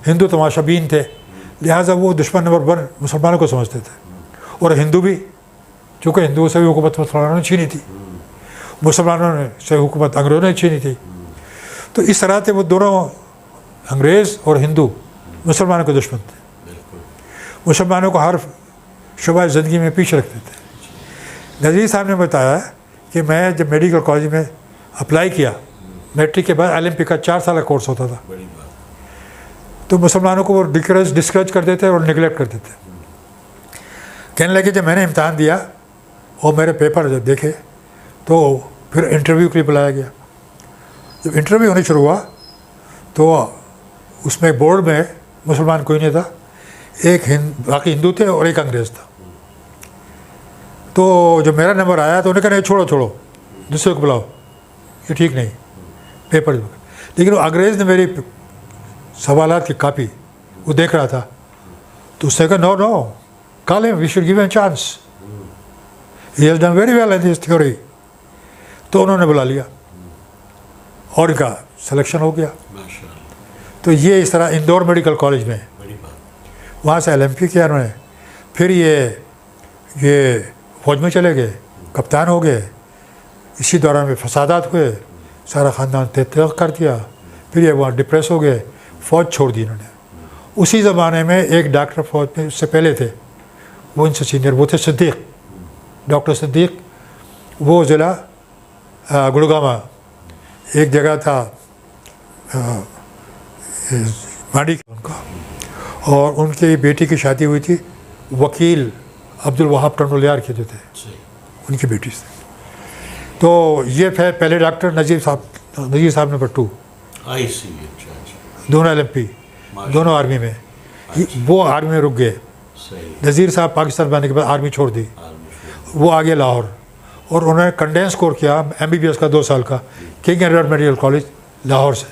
हिंदू तमाशाबीन थे, लिहाजा वो दुश्मन नंबर 1 मुसलमानों को समझते थे। और हिंदू भी, चूँकि हिंदुओं से भी हुकूमत मुसलमानों ने छीनी थी, मुसलमानों ने से हुकूमत अंग्रेज़ों ने छीनी थी। तो इस तरह से वो दोनों, अंग्रेज़ और हिंदू, मुसलमानों के दुश्मन थे। मुसलमानों को हर शुबा ज़िंदगी में पीछे रखते थे। नज़ीर साहब ने बताया कि मैं जब मेडिकल कॉलेज में अप्लाई किया, मैट्रिक के बाद LMP का 4 साल का कोर्स होता था, बड़ी बात। तो मुसलमानों को वो डिस्करेज कर देते और निगलेक्ट कर देते। कहने लगे जब मैंने इम्तहान दिया और मेरे पेपर जब देखे तो फिर इंटरव्यू के लिए बुलाया गया। जब इंटरव्यू होने शुरू हुआ तो उसमें बोर्ड में मुसलमान कोई नहीं था, एक बाकी हिंदू थे और एक अंग्रेज़ था। तो जब मेरा नंबर आया तो उन्होंने कहा नहीं, छोड़ो दूसरे को बुलाओ, ये ठीक नहीं, पेपर। लेकिन वो अंग्रेज़ ने मेरी सवालात की कापी वो देख रहा था, तो उसने कहा no call him, we should give him a chance, he has done very well in this theory. तो उन्होंने बुला लिया और इनका सिलेक्शन हो गया। माशाअल्लाह। तो ये इस तरह इंदौर मेडिकल कॉलेज में, बड़ी बात। वहाँ से LMP किया उन्होंने। फिर ये फौज में चले गए, कप्तान हो गए। इसी दौरान में फसादात हुए, सारा ख़ानदान तहक़ कर दिया। फिर ये वहाँ डिप्रेस हो गए, फ़ौज छोड़ दी इन्होंने। उसी ज़माने में एक डॉक्टर फ़ौज में उससे पहले थे, वो इनसे सीनियर, वो थे सिद्दीक़, डॉक्टर सिद्दीक़। वो ज़िला गुड़गामा एक जगह था मांडी उनका, और उनकी बेटी की शादी हुई थी वकील अब्दुल वहाब टंडोलियार के जो थे, उनकी बेटी से। तो ये पहले डॉक्टर नज़ीर साहब नंबर 2, दोनों LMP, दोनों आर्मी में। वो आर्मी में रुक गए। नज़ीर साहब पाकिस्तान आने के बाद आर्मी छोड़ दी, वो आगे लाहौर, और उन्होंने कंडेंस कोर्स किया MBBS का 2 साल का, king Edward medical college Lahore से।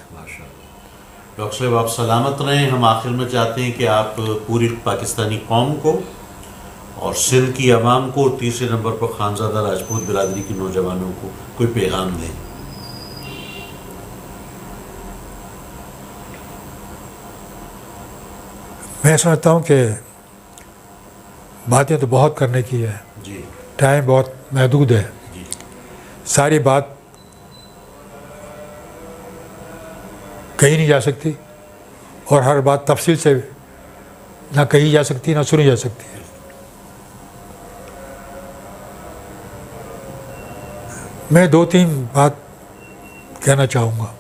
डॉक्टर साहब आप सलामत रहें। हम आखिर में चाहते हैं कि आप पूरी पाकिस्तानी कौम को और सिंध की आवाम को, तीसरे नंबर पर खानज़ादा राजपूत बिरादरी के नौजवानों को कोई पैगाम दें। मैं समझता हूँ कि बातें तो बहुत करने की है जी, टाइम बहुत महदूद है। जी, सारी बात कही नहीं जा सकती, और हर बात तफसील से ना कही जा सकती ना सुनी जा सकती है। मैं 2-3 बात कहना चाहूँगा।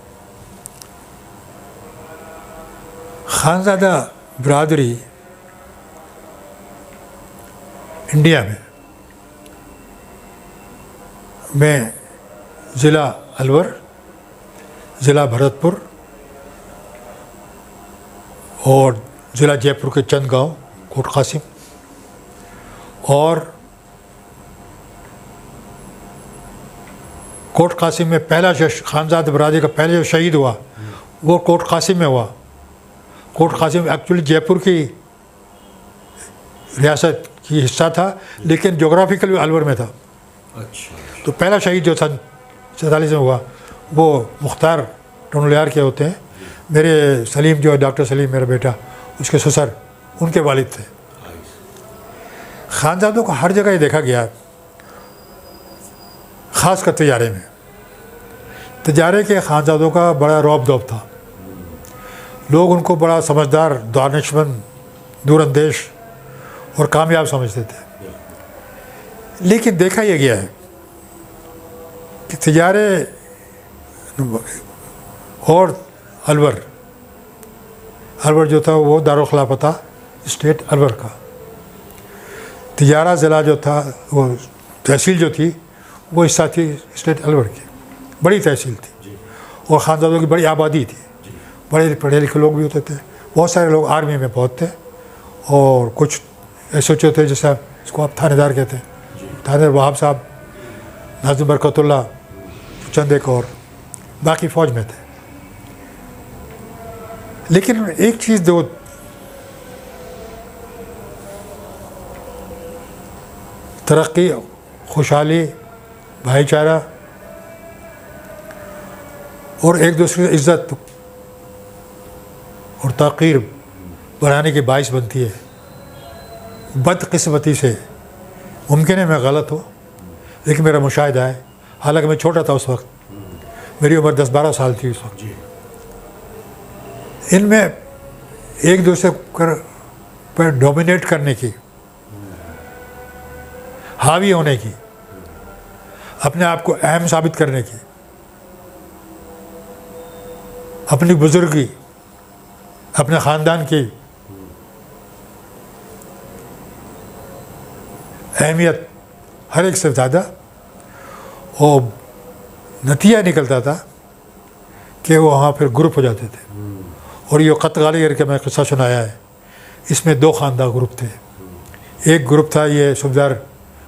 खानज़ादा बिरादरी इंडिया में ज़िला अलवर, ज़िला भरतपुर और ज़िला जयपुर के चंद गांव, कोट कासिम और कोट कासिम में पहला जो खानजाद बरादरी का पहले जो शहीद हुआ वो कोट कासिम में हुआ। कोट कासिम एक्चुअली जयपुर की रियासत की हिस्सा था, लेकिन जोग्राफिकल भी अलवर में था। अच्छा। तो पहला शहीद जो सन 47 में हुआ वो मुख्तार टनोलियार के होते हैं। मेरे सलीम जो है, डॉक्टर सलीम मेरा बेटा, उसके ससुर उनके वालिद थे। खानजादों को हर जगह ये देखा गया, ख़ासकर तजारे में। तजारे के खानजादों का बड़ा रौब दौब था। लोग उनको बड़ा समझदार, दानिशमंद, दूरअंदेश और कामयाब समझते थे। लेकिन देखा यह गया है कि तजारे और अलवर जो था वो दारुल खिलाफत था स्टेट अलवर का। तिजारा ज़िला जो था, वो तहसील जो थी वो हिस्सा थी स्टेट अलवर की, बड़ी तहसील थी और ख़ानदानों की बड़ी आबादी थी। बड़े पढ़े लिखे लोग भी होते थे, बहुत सारे लोग आर्मी में बहुत थे और कुछ ऐसे थे जैसे इसको आप थानेदार कहते हैं, थानेदार वहाब साहब, नाज़िम बरकतुल्लाह, चंद एक और, बाकी फ़ौज में थे। लेकिन एक चीज़ जो तरक्की, खुशहाली, भाईचारा और एक दूसरे की इज़्ज़त और तक़ीर बढ़ाने की बाइस बनती है, बदकिस्मती से, मुमकिन है मैं गलत हो लेकिन मेरा मुशाहिदा है, हालांकि मैं छोटा था उस वक्त, मेरी उम्र 10-12 साल थी उस वक्त, इनमें एक दूसरे पर डोमिनेट करने की, हावी होने की, अपने आप को अहम साबित करने की, अपनी बुजुर्गी, अपने ख़ानदान की अहमियत हर एक से ज़्यादा, और नतीजा निकलता था कि वो वहाँ फिर ग्रुप हो जाते थे। और ये क़त्ल का मैं किस्सा सुनाया है, इसमें 2 ख़ानदान ग्रुप थे। एक ग्रुप था ये सूबेदार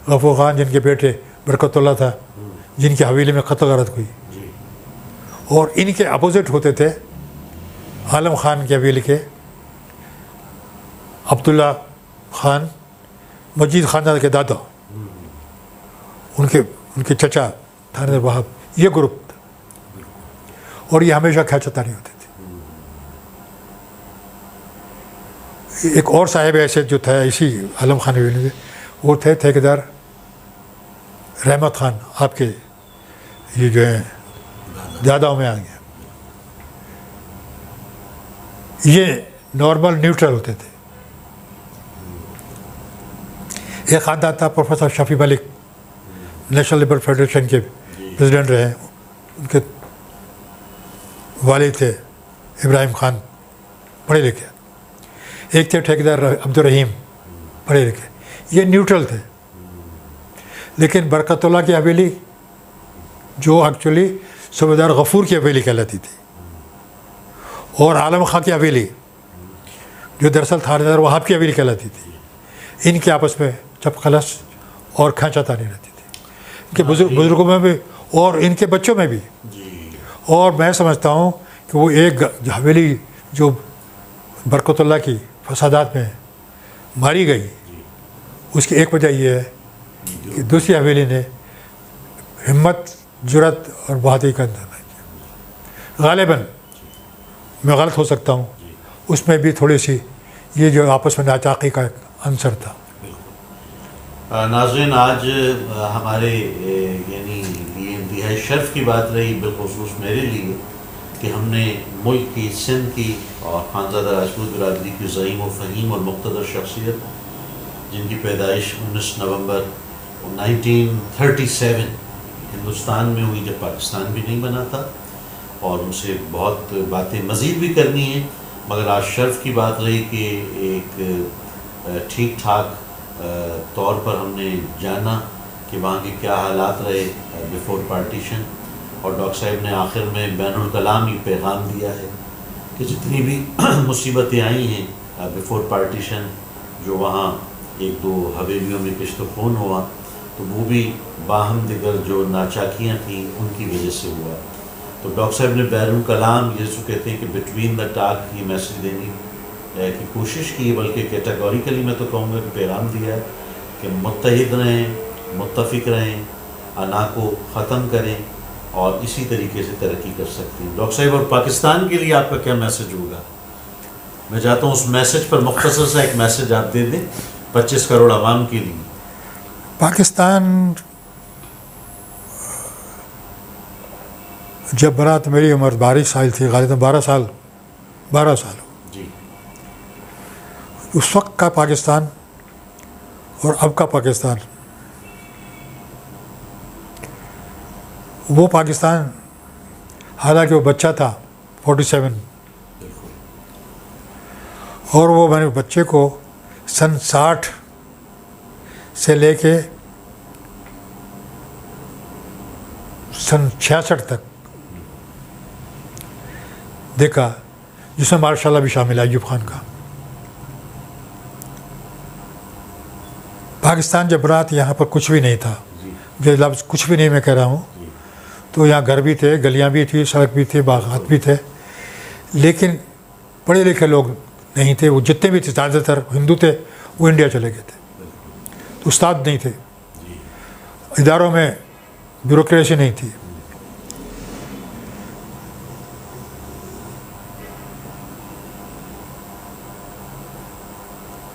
गफूर ख़ान, जिनके बेटे बरकतुल्लाह था, जिनकी हवेली में क़त्ल गारत हुई, और इनके अपोजिट होते थे आलम ख़ान की हवेली के अब्दुल्ला ख़ान, मजीद ख़ानदान के दादा, उनके चचा थानेदार वहाब, ये ग्रुप था। और ये हमेशा खैचतानी होती थी। एक और साहिब ऐसे जो था इसी आलम खान हवेली के, वो थे ठेकेदार रहमत ख़ान, आपके ये जो है दादाओं में आ गया। ये नॉर्मल न्यूट्रल होते थे। एक ख़ानदान था professor Shafi Malik, national liberal federation के प्रेसिडेंट रहे, उनके वालिद थे इब्राहिम ख़ान, पढ़े लिखे। एक थे ठेकेदार अब्दुल रहीम, पढ़े लिखे। ये न्यूट्रल थे। लेकिन बरकतुल्लाह की हवेली जो एक्चुअली सूबेदार गफूर की हवेली कहलाती थी, और आलम खां की हवेली जो दरअसल थानेदार वहाब की हवेली कहलाती थी, इनके आपस में चपखलस और खैंचातानी रहती थी, इनके बुजुर्गों में भी और इनके बच्चों में भी। और मैं समझता हूँ कि वो एक हवेली जो बरकतुल्लाह की फसादात में मारी गई, उसकी एक वजह यह है कि दूसरी हवेली ने हिम्मत, जुर्रत और बहादुरी का अंदाज़ किया। गालिबन मैं गलत हो सकता हूँ, उसमें भी थोड़ी सी ये जो आपस में नाचाकी का अंसर था। नाज़रीन, आज हमारे यानी ये इंतहाई शर्फ की बात रही बिलखुसूस मेरे लिए कि हमने मुल्क की, सिंध की और खानज़ादा राजपूत बिरादरी की ज़ईम व फ़हीम और मुक़्तदर शख्सियत, जिनकी पैदाइश 19 नवंबर 1937 हिंदुस्तान में हुई, जब पाकिस्तान भी नहीं बना था, और उनसे बहुत बातें मज़ीद भी करनी हैं, मगर आज शर्फ की बात रही कि एक ठीक ठाक तौर पर हमने जाना कि वहाँ के क्या हालात रहे बिफ़ोर पार्टीशन। और डॉक्टर साहब ने आखिर में बैनुल कलाम ही पैगाम दिया है कि जितनी भी मुसीबतें आई हैं बिफ़ोर पार्टीशन, जो वहाँ 1-2 हवेलियों में किश्त खून हुआ, तो वो भी बाहम दिगर जो नाचाकियाँ थी उनकी वजह से हुआ। तो डॉक्टर साहब ने बैरुल कलाम ये जो कहते हैं कि बिटवीन द टाक ये मैसेज देने की कोशिश की, बल्कि कैटेगोरिकली मैं तो कहूँगा कि पैगाम दिया है कि मुत्तहिद रहें, मुत्तफ़िक रहें, अना को ख़त्म करें और इसी तरीके से तरक्की कर सकते हैं। डॉक्टर साहब, और पाकिस्तान के लिए आपका क्या मैसेज होगा? मैं चाहता हूँ उस मैसेज पर मुख्तसर सा एक मैसेज आप दे दें 25 करोड़ आवाम के लिए। पाकिस्तान जब बना तो मेरी उम्र 12 साल थी, गालिबन 12 साल जी। उस वक्त का पाकिस्तान और अब का पाकिस्तान, वो पाकिस्तान हालांकि वो बच्चा था 47, और वो मैंने बच्चे को सन 60 से लेके सन 66 तक देखा, जिसमें मार्शाल्लाह भी शामिल है, अय्यूब खान का। पाकिस्तान जब बना तो यहाँ पर कुछ भी नहीं था, जो लफ्ज़ कुछ भी नहीं मैं कह रहा हूँ, तो यहाँ घर भी थे, गलियाँ भी थी, सड़क भी थे, बागात भी थे, लेकिन पढ़े लिखे लोग नहीं थे। वो जितने भी थे ज़्यादातर हिंदू थे, वो इंडिया चले गए थे। तो उस्ताद नहीं थे, इदारों में ब्यूरोक्रेसी नहीं थी।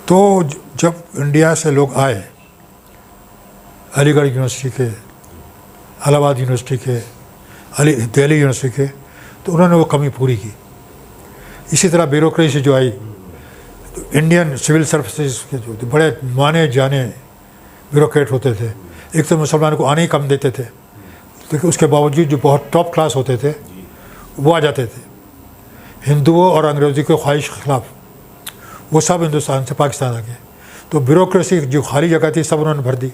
तो जब इंडिया से लोग आए, अलीगढ़ यूनिवर्सिटी के, इलाहाबाद यूनिवर्सिटी के, दिल्ली यूनिवर्सिटी के, तो उन्होंने वो कमी पूरी की। इसी तरह ब्यूरोक्रेसी जो आई, तो इंडियन सिविल सर्विसेज के जो बड़े माने जाने ब्यूरोक्रेट होते थे, एक तो मुसलमानों को आने ही कम देते थे, लेकिन उसके बावजूद जो बहुत टॉप क्लास होते थे वो आ जाते थे। हिंदुओं और अंग्रेज़ों के ख्वाहिश के खिलाफ वो सब हिंदुस्तान से पाकिस्तान आ गए। तो ब्यूरोक्रेसी जो खाली जगह थी सब उन्होंने भर दी,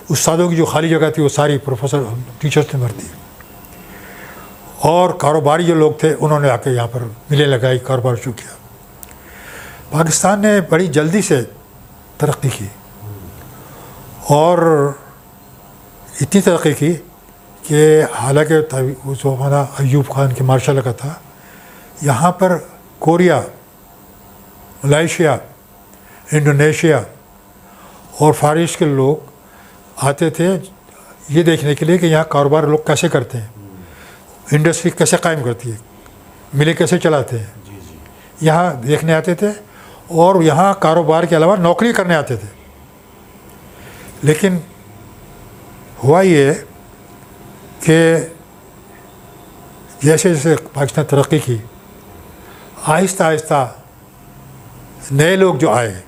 उस्तादों की जो खाली जगह थी वो सारी प्रोफेसर टीचर्स ने भर दी, और कारोबारी जो लोग थे उन्होंने आके यहाँ पर मिलें लगाई, कारोबार शुरू किया। पाकिस्तान ने बड़ी जल्दी से तरक्की की, और इतनी तरक्की की कि हालांकि उस हमारा अय्यूब खान के मार्शल का था, यहाँ पर कोरिया, मलेशिया, इंडोनेशिया और फारिस के लोग आते थे ये देखने के लिए कि यहाँ कारोबार लोग कैसे करते हैं, इंडस्ट्री कैसे कायम करती है, मिलें कैसे चलाते हैं, यहाँ देखने आते थे, और यहाँ कारोबार के अलावा नौकरी करने आते थे। लेकिन हुआ ये कि जैसे जैसे पाकिस्तान तरक्की की, आहिस्ता आहिस्ता नए लोग जो आए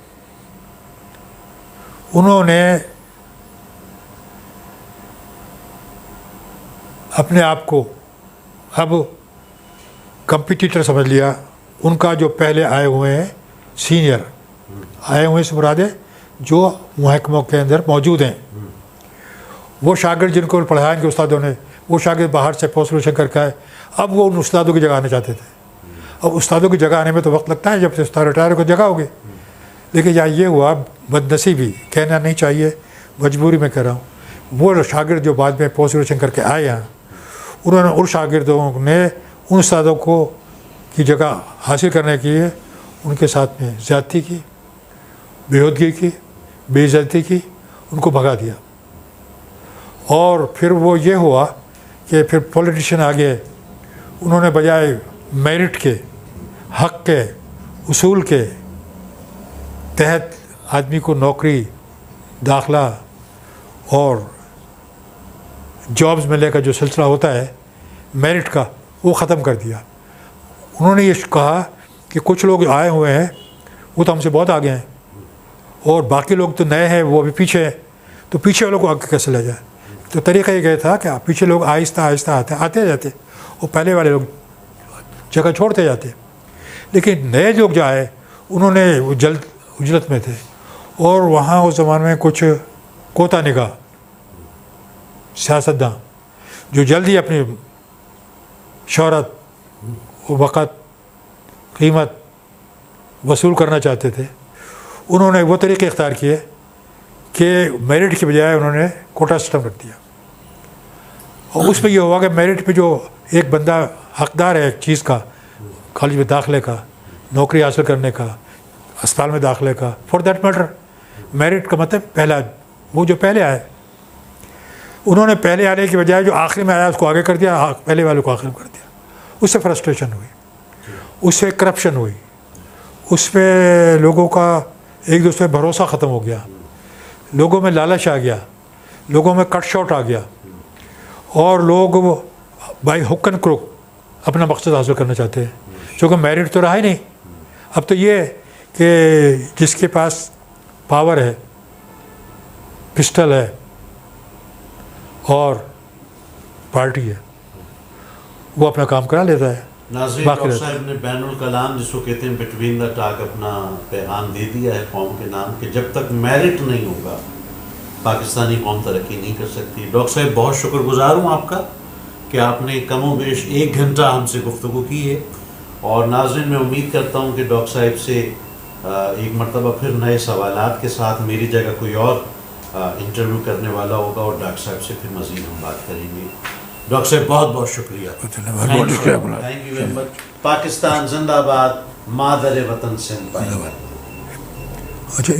उन्होंने अपने आप को अब कंपटीटर समझ लिया। उनका जो पहले आए हुए हैं सीनियर आए हुए से मुराद है जो महकमों के अंदर मौजूद हैं, वो शागिर्द जिनको पढ़ाया इनके उस्तादों ने, वो शागिर्द बाहर से पोस्ट ग्रेजुएशन करके आए, अब वो उन उस्तादों की जगह आना चाहते थे। अब उस्तादों की जगह आने में तो वक्त लगता है, जब से उस्ताद रिटायर हो जगह होगी। लेकिन यहाँ ये हुआ, बदनसीबी कहना नहीं चाहिए, मजबूरी में कह रहा हूँ, वो शागिर्द जो बाद में पोस्ट ग्रेजुएशन करके आए यहाँ, उन्होंने उन शागिर्दों ने उन उस्तादों को की जगह हासिल करने के लिए उनके साथ में ज़्यादती की, बेहूदगी की, बेइज्जती की, उनको भगा दिया। और फिर वो ये हुआ कि फिर पॉलिटिशियन आ गए, उन्होंने बजाय मेरिट के, हक़ के, उसूल के तहत आदमी को नौकरी, दाखला और जॉब्स मिलने का जो सिलसिला होता है मेरिट का, वो ख़त्म कर दिया। उन्होंने ये कहा कि कुछ लोग आए हुए हैं वो तो हमसे बहुत आगे हैं, और बाकी लोग तो नए हैं, वो अभी पीछे हैं, तो पीछे वालों को आगे कैसे ले जाए। तो तरीका ये गया था कि पीछे लोग आहिस्ता आहिस्ता आते जाते, और पहले वाले लोग जगह छोड़ते जाते। लेकिन नए लोग जो आए उन्होंने वो जल्द उजलत में थे, और वहाँ उस ज़माने में कुछ कोता निगाह सियासतदान जो जल्दी अपनी शोहरत, वक़्त, कीमत वसूल करना चाहते थे, उन्होंने वो तरीके इख्तियार किए कि मेरिट की बजाय उन्होंने कोटा सिस्टम रख दिया। और उसमें ये हुआ कि मेरिट पे जो एक बंदा हकदार है एक चीज़ का, कॉलेज में दाखिले का, नौकरी हासिल करने का, अस्पताल में दाखिले का, फॉर दैट मैटर मेरिट का मतलब पहला, वो जो पहले आए, उन्होंने पहले आने की बजाय जो आखिरी में आया उसको आगे कर दिया, पहले वाले को आखिर में कर दिया। उससे फ्रस्ट्रेशन हुई, उससे करप्शन हुई, उसमें लोगों का एक दूसरे पर भरोसा ख़त्म हो गया, लोगों में लालच आ गया, लोगों में कट शॉट आ गया, और लोग बाई हुक एंड क्रुक अपना मकसद हासिल करना चाहते हैं, क्योंकि मेरिट तो रहा ही नहीं। अब तो ये कि जिसके पास पावर है, पिस्टल है और पार्टी है, वो अपना काम करा लेता है। नाज़रीन, बाकी डॉक्टर रहता है। साहब ने बैनुल कलाम जिसको कहते हैं बिटवीन द टाक अपना पैगाम दे दिया है कौम के नाम कि जब तक मेरिट नहीं होगा पाकिस्तानी कौम तरक्की नहीं कर सकती। डॉक्टर साहब बहुत शुक्रगुजार हूँ आपका कि आपने कमो बेश 1 घंटा हमसे गुफ्तगू की है। और नाज़रीन, मैं उम्मीद करता हूँ कि डॉक्टर साहब से एक मरतबा फिर नए सवालात के साथ मेरी जगह कोई और इंटरव्यू करने वाला होगा और डॉक्टर साहब से फिर मज़ीद हम बात करेंगे। डॉक्टर साहब बहुत बहुत शुक्रिया, thank you very much. Pakistan जिंदाबाद, मादर वतन सिंध। अच्छा।